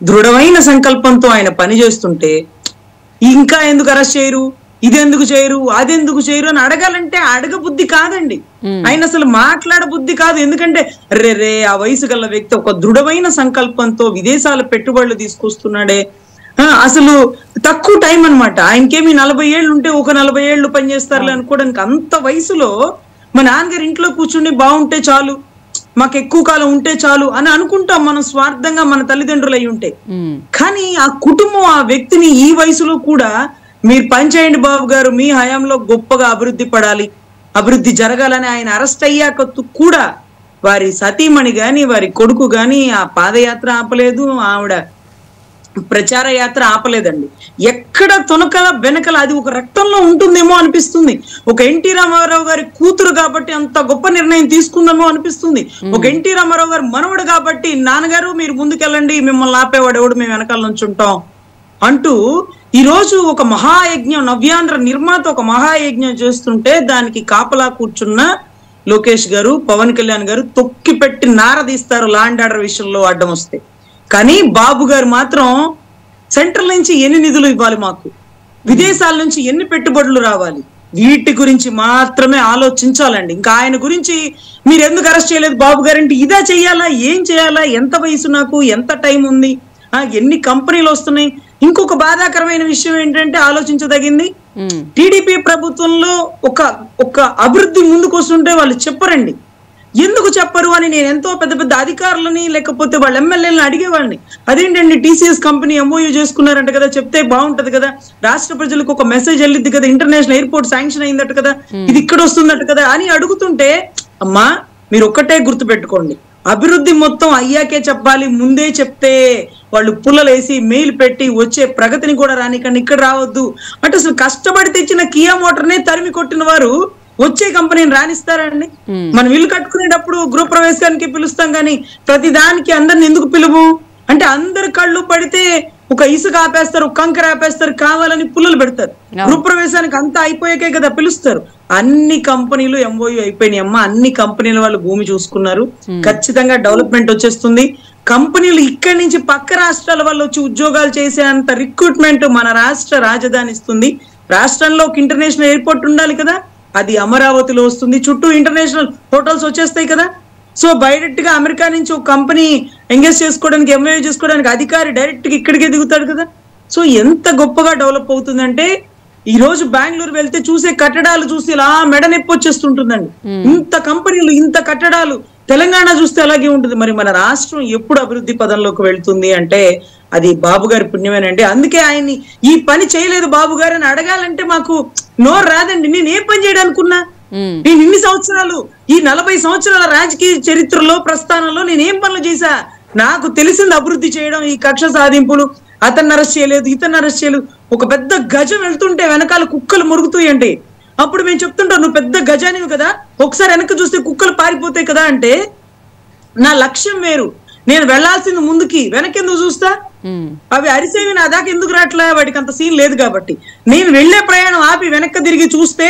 దృఢమైన సంకల్పంతో ఆయన పనిచేస్తుంటే ఇంకా ఎందుకు అరెస్ట్ చేయరు, ఇదెందుకు చేయరు, అదెందుకు చేయరు అని అడగాలంటే అడగ బుద్ధి కాదండి. ఆయన అసలు మాట్లాడ బుద్ధి కాదు. ఎందుకంటే రే ఆ వయసు గల వ్యక్తి ఒక దృఢమైన సంకల్పంతో విదేశాల పెట్టుబడులు తీసుకొస్తున్నాడే, అసలు తక్కువ టైం అనమాట. ఆయనకేమి 40 ఏళ్ళు ఉంటే ఒక 40 ఏళ్ళు పనిచేస్తారులే అనుకోవడానికి అంత వయసులో మా నాన్నగారు ఇంట్లో కూర్చుని బాగుంటే చాలు, మాకు ఎక్కువ కాలం ఉంటే చాలు అని అనుకుంటాం మనం స్వార్థంగా, మన తల్లిదండ్రులు అయి ఉంటే. కానీ ఆ కుటుంబం ఆ వ్యక్తిని ఈ వయసులో కూడా మీరు పనిచేయండి బాబు గారు, మీ హయాంలో గొప్పగా అభివృద్ధి పడాలి, అభివృద్ధి జరగాలని ఆయన అరెస్ట్ అయ్యాక కూడా వారి సతీమణి గాని వారి కొడుకు గాని ఆ పాదయాత్ర ఆపలేదు, ఆవిడ ప్రచార యాత్ర ఆపలేదండి. ఎక్కడ తొనకల వెనకల అది ఒక రక్తంలో ఉంటుందేమో అనిపిస్తుంది. ఒక ఎన్టీ రామారావు గారి కూతురు కాబట్టి అంత గొప్ప నిర్ణయం తీసుకుందామో అనిపిస్తుంది. ఒక ఎన్టీ రామారావు గారు మనవడు కాబట్టి నాన్నగారు మీరు ముందుకెళ్ళండి, మిమ్మల్ని ఆపేవాడు ఎవడు, మేము వెనకాల నుంచి ఉంటాం అంటూ ఈ రోజు ఒక మహాయజ్ఞం, నవ్యాంధ్ర నిర్మాత ఒక మహాయజ్ఞం చేస్తుంటే దానికి కాపలా కూర్చున్న లోకేష్ గారు, పవన్ కళ్యాణ్ గారు తొక్కి పెట్టి నారదీస్తారు ల్యాండ్ ఆర్డర్ విషయంలో అడ్డం వస్తే. కానీ బాబు గారు మాత్రం సెంట్రల్ నుంచి ఎన్ని నిధులు ఇవ్వాలి, మాకు విదేశాల నుంచి ఎన్ని పెట్టుబడులు రావాలి, వీటి గురించి మాత్రమే ఆలోచించాలండి. ఇంకా ఆయన గురించి మీరు ఎందుకు అరెస్ట్ చేయలేదు బాబు గారంటే ఇదా చెయ్యాలా, ఏం చేయాలా, ఎంత వయసు నాకు, ఎంత టైం ఉంది, ఎన్ని కంపెనీలు వస్తున్నాయి. ఇంకొక బాధాకరమైన విషయం ఏంటంటే ఆలోచించదగింది, టీడీపీ ప్రభుత్వంలో ఒక అభివృద్ధి ముందుకు వస్తుంటే వాళ్ళు చెప్పరండి. ఎందుకు చెప్పరు అని నేను ఎంతో పెద్ద పెద్ద అధికారులని లేకపోతే వాళ్ళ ఎమ్మెల్యేలను అడిగేవాడిని. అదేంటండి టీసీఎస్ కంపెనీ ఎంఓయూ చేసుకున్నారంట కదా, చెప్తే బాగుంటది కదా, రాష్ట్ర ప్రజలకు ఒక మెసేజ్ వెళ్ళిద్ది కదా, ఇంటర్నేషనల్ ఎయిర్పోర్ట్ శాంక్షన్ అయిందట కదా, ఇది ఇక్కడ వస్తుందట కదా అని అడుగుతుంటే, అమ్మా మీరు ఒక్కటే గుర్తు పెట్టుకోండి, అభివృద్ధి మొత్తం అయ్యాకే చెప్పాలి, ముందే చెప్తే వాళ్ళు పుల్లలేసి మెయిల్ పెట్టి వచ్చే ప్రగతిని కూడా రానికండి, ఇక్కడ రావద్దు అంటే అసలు కష్టపడి తెచ్చిన కియా మోటార్నే తరిమి కొట్టిన వారు వచ్చే కంపెనీని రాణిస్తారండి. మనం ఇల్లు కట్టుకునేటప్పుడు గృహ ప్రవేశానికి పిలుస్తాం కానీ ప్రతి దానికి అందరిని ఎందుకు పిలువు అంటే అందరు కళ్ళు పడితే ఒక ఇసుక ఆపేస్తారు, ఒక కంకర ఆపేస్తారు, కావాలని పుల్లలు పెడతారు. గృహ ప్రవేశానికి అంతా అయిపోయాకే కదా పిలుస్తారు. అన్ని కంపెనీలు ఎంఓయూ అయిపోయినాయి అమ్మా, అన్ని కంపెనీల వాళ్ళు భూమి చూసుకున్నారు, ఖచ్చితంగా డెవలప్మెంట్ వచ్చేస్తుంది. కంపెనీలు ఇక్కడి నుంచి పక్క రాష్ట్రాల వాళ్ళు వచ్చి ఉద్యోగాలు చేసేంత రిక్రూట్మెంట్ మన రాష్ట్ర రాజధాని ఇస్తుంది. రాష్ట్రంలో ఒక ఇంటర్నేషనల్ ఎయిర్పోర్ట్ ఉండాలి కదా, అది అమరావతిలో వస్తుంది. చుట్టూ ఇంటర్నేషనల్ హోటల్స్ వచ్చేస్తాయి కదా. సో డైరెక్ట్ గా అమెరికా నుంచి ఒక కంపెనీ ఎంగేజ్ చేసుకోవడానికి, ఎంఓయూ చేసుకోవడానికి అధికారి డైరెక్ట్ గా ఇక్కడికే దిగుతాడు కదా. సో ఎంత గొప్పగా డెవలప్ అవుతుందంటే ఈ రోజు బెంగళూరు వెళ్తే చూసే కట్టడాలు చూసి ఇలా మెడ నొప్పి వచ్చేస్తుంటుందండి. ఇంత కంపెనీలు, ఇంత కట్టడాలు. తెలంగాణ చూస్తే అలాగే ఉంటుంది. మరి మన రాష్ట్రం ఎప్పుడు అభివృద్ధి పదంలోకి వెళ్తుంది అంటే అది బాబు గారి పుణ్యమేనండి. అందుకే ఆయన్ని ఈ పని చేయలేదు బాబు గారు అని అడగాలంటే మాకు నోరు రాదండి. నేను ఏ పని చేయడానుకున్నా, నేను ఇన్ని సంవత్సరాలు ఈ 40 సంవత్సరాల రాజకీయ చరిత్రలో ప్రస్థానంలో నేను ఏం పనులు చేశా? నాకు తెలిసింది అభివృద్ధి చేయడం, ఈ కక్ష సాధింపులు, అతన్ని అరెస్ట్ చేయలేదు, ఇతన్ని అరెస్ట్ చేయలేదు. ఒక పెద్ద గజం వెళ్తుంటే వెనకాల కుక్కలు మురుగుతాయండి. అప్పుడు మేము చెప్తుంటాం నువ్వు పెద్ద గజానివి కదా, ఒకసారి వెనక్కి చూస్తే కుక్కలు పారిపోతాయి కదా అంటే నా లక్ష్యం వేరు. నేను వెళ్లాల్సింది ముందుకి, వెనకెందుకు చూస్తా? అవి అరిసేవి నా దాకా ఎందుకు రావట్లే? వాడికి అంత సీన్ లేదు కాబట్టి. నేను వెళ్లే ప్రయాణం ఆపి వెనక్కి తిరిగి చూస్తే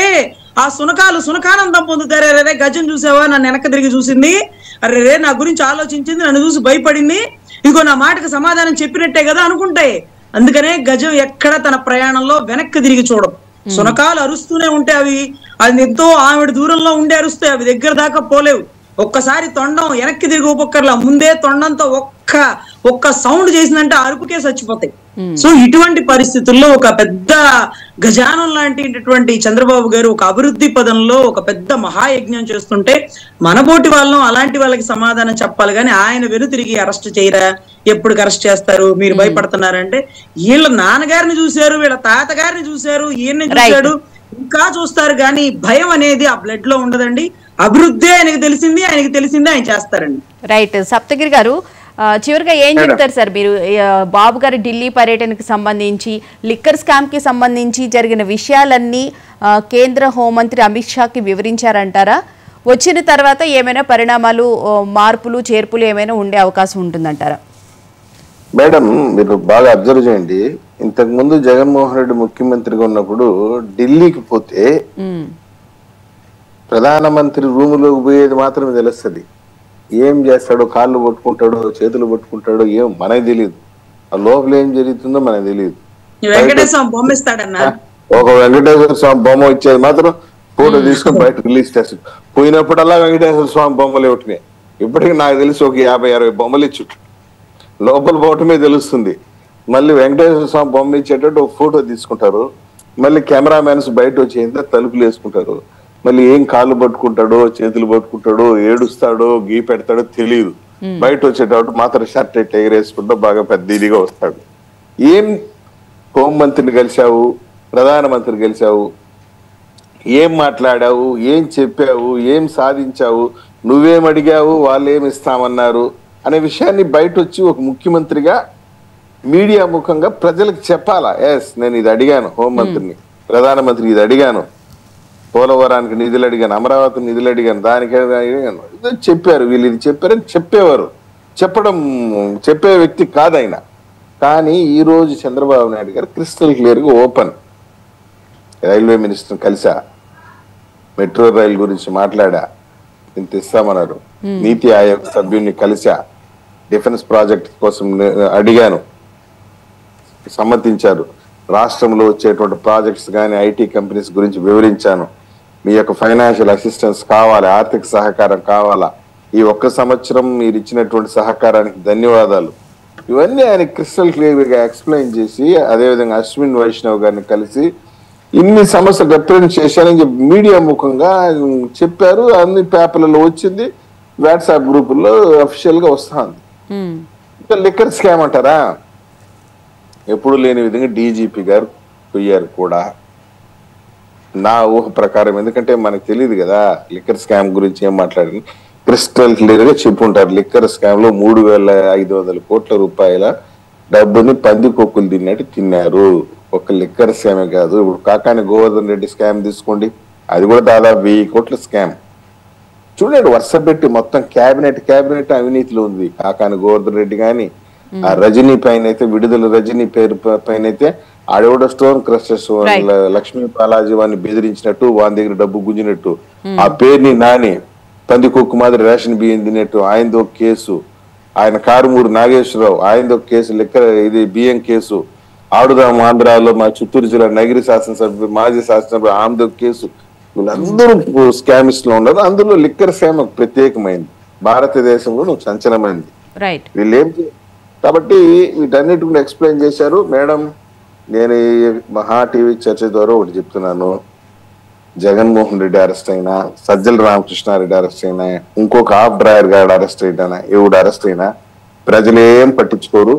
ఆ సునకానందం పొందుతారు. అరే గజం చూసావా, నన్ను వెనక్కి తిరిగి చూసింది, అరే నా గురించి ఆలోచించింది, నన్ను చూసి భయపడింది, ఇదిగో నా మాటకు సమాధానం చెప్పినట్టే కదా అనుకుంటాయి. అందుకనే గజం ఎక్కడ తన ప్రయాణంలో వెనక్కి తిరిగి చూడదు. సునకాలు అరుస్తూనే ఉంటే అది ఎంతో ఆవిడ దూరంలో ఉండే అరుస్తాయి, అవి దగ్గర దాకా పోలేవు. ఒక్కసారి తొండం వెనక్కి తిరిగి ఒక్కొక్కర్లా ముందే తొండంతో ఒక్క సౌండ్ చేసిందంటే అరుపుకే చచ్చిపోతాయి. సో ఇటువంటి పరిస్థితుల్లో ఒక పెద్ద గజానం లాంటి చంద్రబాబు గారు ఒక అభివృద్ధి పదంలో ఒక పెద్ద మహాయజ్ఞం చేస్తుంటే మనబోటి వాళ్ళం అలాంటి వాళ్ళకి సమాధానం చెప్పాలి కానీ ఆయన వెనుతిరిగి అరెస్ట్ చేయరా, ఎప్పుడు అరెస్ట్ చేస్తారు, మీరు భయపడుతున్నారంటే వీళ్ళ నాన్నగారిని చూశారు, వీళ్ళ తాతగారిని చూశారు, ఈయన్ని చూశాడు, ఇంకా చూస్తారు కానీ భయం అనేది ఆ బ్లడ్ లో ఉండదండి. అభివృద్ధి ఆయనకి తెలిసింది ఆయన చేస్తారండి. రైట్. సప్తగిరి గారు, చివరిగా ఏం చెప్తారు సార్ మీరు? బాబు గారి ఢిల్లీ పర్యటనకు సంబంధించి, లిక్కర్ స్కామ్ కి సంబంధించి జరిగిన విషయాలన్నీ కేంద్ర హోంమంత్రి అమిత్ షాకి వివరించారంటారా? వచ్చిన తర్వాత ఏమైనా పరిణామాలు, మార్పులు చేర్పులు ఏమైనా ఉండే అవకాశం ఉంటుందంటారా? మేడం, మీరు బాగా అబ్జర్వ్ చేయండి. ఇంతకు ముందు జగన్మోహన్ రెడ్డి ముఖ్యమంత్రిగా ఉన్నప్పుడు ఢిల్లీకి పోతే ప్రధానమంత్రి రూములోకి పోయేది మాత్రమే తెలుస్తుంది. ఏం చేస్తాడో, కాళ్ళు పట్టుకుంటాడో, చేతులు పట్టుకుంటాడో ఏం మనకు తెలియదు. ఆ లోపల ఏం జరుగుతుందో మనకు తెలియదు. ఒక వెంకటేశ్వర స్వామి బొమ్మ ఇచ్చేది మాత్రం ఫోటో తీసుకుని బయట రిలీజ్ చేస్తాడు. పోయినప్పుడల్లా వెంకటేశ్వర స్వామి బొమ్మలు ఇవ్వటమే. ఇప్పటికీ నాకు తెలిసి ఒక 50-60 బొమ్మలు ఇచ్చుట లోపల పోవటమే తెలుస్తుంది. మళ్ళీ వెంకటేశ్వర స్వామి బొమ్మ ఇచ్చేటట్టు ఒక ఫోటో తీసుకుంటారు. మళ్ళీ కెమెరామెన్స్ బయట వచ్చేంత తలుపులు వేసుకుంటారు. మళ్ళీ ఏం కాళ్ళు పట్టుకుంటాడో, చేతులు పట్టుకుంటాడో, ఏడుస్తాడో, గీ పెడతాడో తెలియదు. బయట వచ్చేటప్పుడు మాత్రం షర్ట్ ఎగరేసుకుంటూ బాగా పెద్ద ఇదిగా వస్తాడు. ఏం హోంమంత్రిని కలిశావు, ప్రధానమంత్రి కలిశావు, ఏం మాట్లాడావు, ఏం చెప్పావు, ఏం సాధించావు, నువ్వేం అడిగావు, వాళ్ళు ఏమి ఇస్తామన్నారు అనే విషయాన్ని బయట వచ్చి ఒక ముఖ్యమంత్రిగా మీడియా ముఖంగా ప్రజలకు చెప్పాలా. ఎస్, నేను ఇది అడిగాను హోంమంత్రిని, ప్రధానమంత్రి ఇది అడిగాను, పోలవరానికి నిధులు అడిగాను, అమరావతి నిధులు అడిగాను, దానికి అడిగాను, చెప్పారు. వీళ్ళు ఇది చెప్పారని చెప్పేవారు. చెప్పే వ్యక్తి కాదు ఆయన. కానీ ఈ రోజు చంద్రబాబు నాయుడు గారు క్రిస్టల్ క్లియర్ గా ఓపెన్. రైల్వే మినిస్టర్ కలిసా, మెట్రో రైల్ గురించి మాట్లాడా, ఇంత ఇస్తామన్నారు. నీతి ఆయోగ్ సభ్యుడిని కలిసా, డిఫెన్స్ ప్రాజెక్ట్ కోసం అడిగాను, సమ్మతించారు. రాష్ట్రంలో వచ్చేటువంటి ప్రాజెక్ట్స్ కానీ ఐటీ కంపెనీస్ గురించి వివరించాను. మీ యొక్క ఫైనాన్షియల్ అసిస్టెన్స్ కావాలి, ఆర్థిక సహకారం కావాలా, ఈ 1 సంవత్సరం మీరు ఇచ్చినటువంటి సహకారానికి ధన్యవాదాలు, ఇవన్నీ ఆయన క్రిస్టల్ క్లియర్ గా ఎక్స్ప్లెయిన్ చేసి, అదేవిధంగా అశ్విన్ వైష్ణవ్ గారిని కలిసి ఇన్ని సమస్యలు రిప్రజెంట్ చేశారని చెప్పి మీడియా ముఖంగా చెప్పారు. అన్ని పేపర్లలో వచ్చింది, వాట్సాప్ గ్రూపుల్లో అఫీషియల్ గా వస్తుంది. ఇంకా లిక్కర్ స్కామ్ అంటారా? ఎప్పుడు లేని విధంగా డీజీపీ గారు పోయారు కూడా, నా ఊహ ప్రకారం. ఎందుకంటే మనకు తెలియదు కదా లిక్కర్ స్కామ్ గురించి ఏం మాట్లాడింది. క్రిస్టల్ క్లియర్ గా చెప్పుంటారు. లిక్కర్ స్కామ్ లో 3,500 కోట్ల రూపాయల డబ్బుని పందికొక్కులు తిన్నట్టు తిన్నారు. ఒక లిక్కర్ స్కామే కాదు, ఇప్పుడు కాకాని గోవర్ధన్ రెడ్డి స్కామ్ తీసుకోండి, అది కూడా దాదాపు 1000 కోట్ల స్కామ్. చూడండి, వరుస పెట్టి మొత్తం క్యాబినెట్ అవినీతిలో ఉంది. కాకాని గోవర్ధన్ రెడ్డి గాని, ఆ రజనీ పైన అయితే, విడుదల రజనీ పేరు పైన అయితే ఆడెవడో స్టోన్ క్రషర్స్ లక్ష్మీ బాలాజీ వాడిని బెదిరించినట్టు, వాని దగ్గర డబ్బు గుంజినట్టు, ఆ పేరుని నాని పందికొక్కు మాదిరి రేషన్ బియ్యం తిన్నట్టు ఆయనదో కేసు, ఆయన కారుమూరు నాగేశ్వరరావు ఆయనదో కేసు, ఇది బియ్యం కేసు, ఆడుదాం ఆంధ్రాలో మా చిత్తూరు జిల్లా నగిరి శాసనసభ్యులు, మాజీ శాసనసభ్యులు ఆమెదో కేసు. వీళ్ళందరూ స్కామిస్ట్ లో ఉన్నారు. అందులో లిక్కర్ స్కామ్ ప్రత్యేకమైంది, భారతదేశంలో సంచలనమైంది. వీళ్ళేం కాబట్టి వీటన్నిటి కూడా ఎక్స్ప్లెయిన్ చేశారు. మేడం, నేను ఈ మహా టీవీ చర్చ ద్వారా ఒకటి చెప్తున్నాను. జగన్మోహన్ రెడ్డి అరెస్ట్ అయినా, సజ్జల రామకృష్ణారెడ్డి అరెస్ట్ అయినా, ఇంకొక హాఫ్ డ్రైవర్ గారు అరెస్ట్ అయినా, ఎవడు అరెస్ట్ అయినా ప్రజలేం పట్టించుకోరు.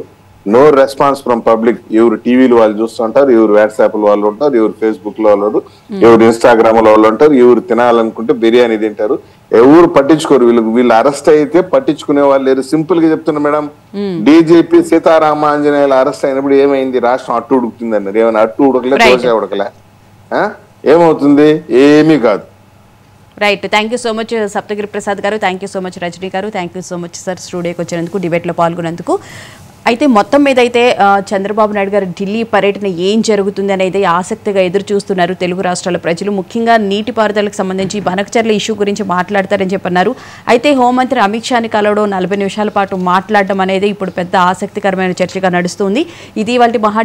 No response from public. ఎవరు టీవీలు వాళ్ళు చూస్తుంటారు, ఎవరు వాట్సాప్ వాళ్ళు ఉంటారు, ఎవరు ఫేస్బుక్ లో వాళ్ళు, ఎవరు ఇన్స్టాగ్రామ్ లో వాళ్ళు ఉంటారు, ఎవరు తినాలనుకుంటే బిర్యానీ తింటారు, ఎవరు పట్టించుకోరు. వీళ్ళు అరెస్ట్ అయితే పట్టించుకునే వాళ్ళు లేరు. సింపుల్ గా చెప్తున్నా మేడం, డీజీపీ సీతారామాంజనేయులు అరెస్ట్ అయినప్పుడు ఏమైంది? రాష్ట్రం అట్టు ఉడుకుతుంది అన్నారు. ఏమైనా అట్టు ఉడకలే, దోశ ఉడకలే, ఏమవుతుంది? ఏమీ కాదు. Right. Thank you so much Saptagiri Prasad garu, thank you so much Rajani garu, thank you so much sir స్టూడియోకి వచ్చినందుకు, డిబేట్లో పాల్గొన్నందుకు. అయితే మొత్తం మీద అయితే చంద్రబాబు నాయుడు గారు ఢిల్లీ పర్యటన ఏం జరుగుతుంది అనేది ఆసక్తిగా ఎదురు చూస్తున్నారు తెలుగు రాష్ట్రాల ప్రజలు. ముఖ్యంగా నీటిపారుదలకు సంబంధించి బనకచర్ల ఇష్యూ గురించి మాట్లాడతారని చెప్పన్నారు. అయితే హోంమంత్రి అమిత్ షాని కలవడం 40 నిమిషాల పాటు మాట్లాడడం అనేది ఇప్పుడు పెద్ద ఆసక్తికరమైన చర్చగా నడుస్తుంది. ఇది వాళ్ళ మహా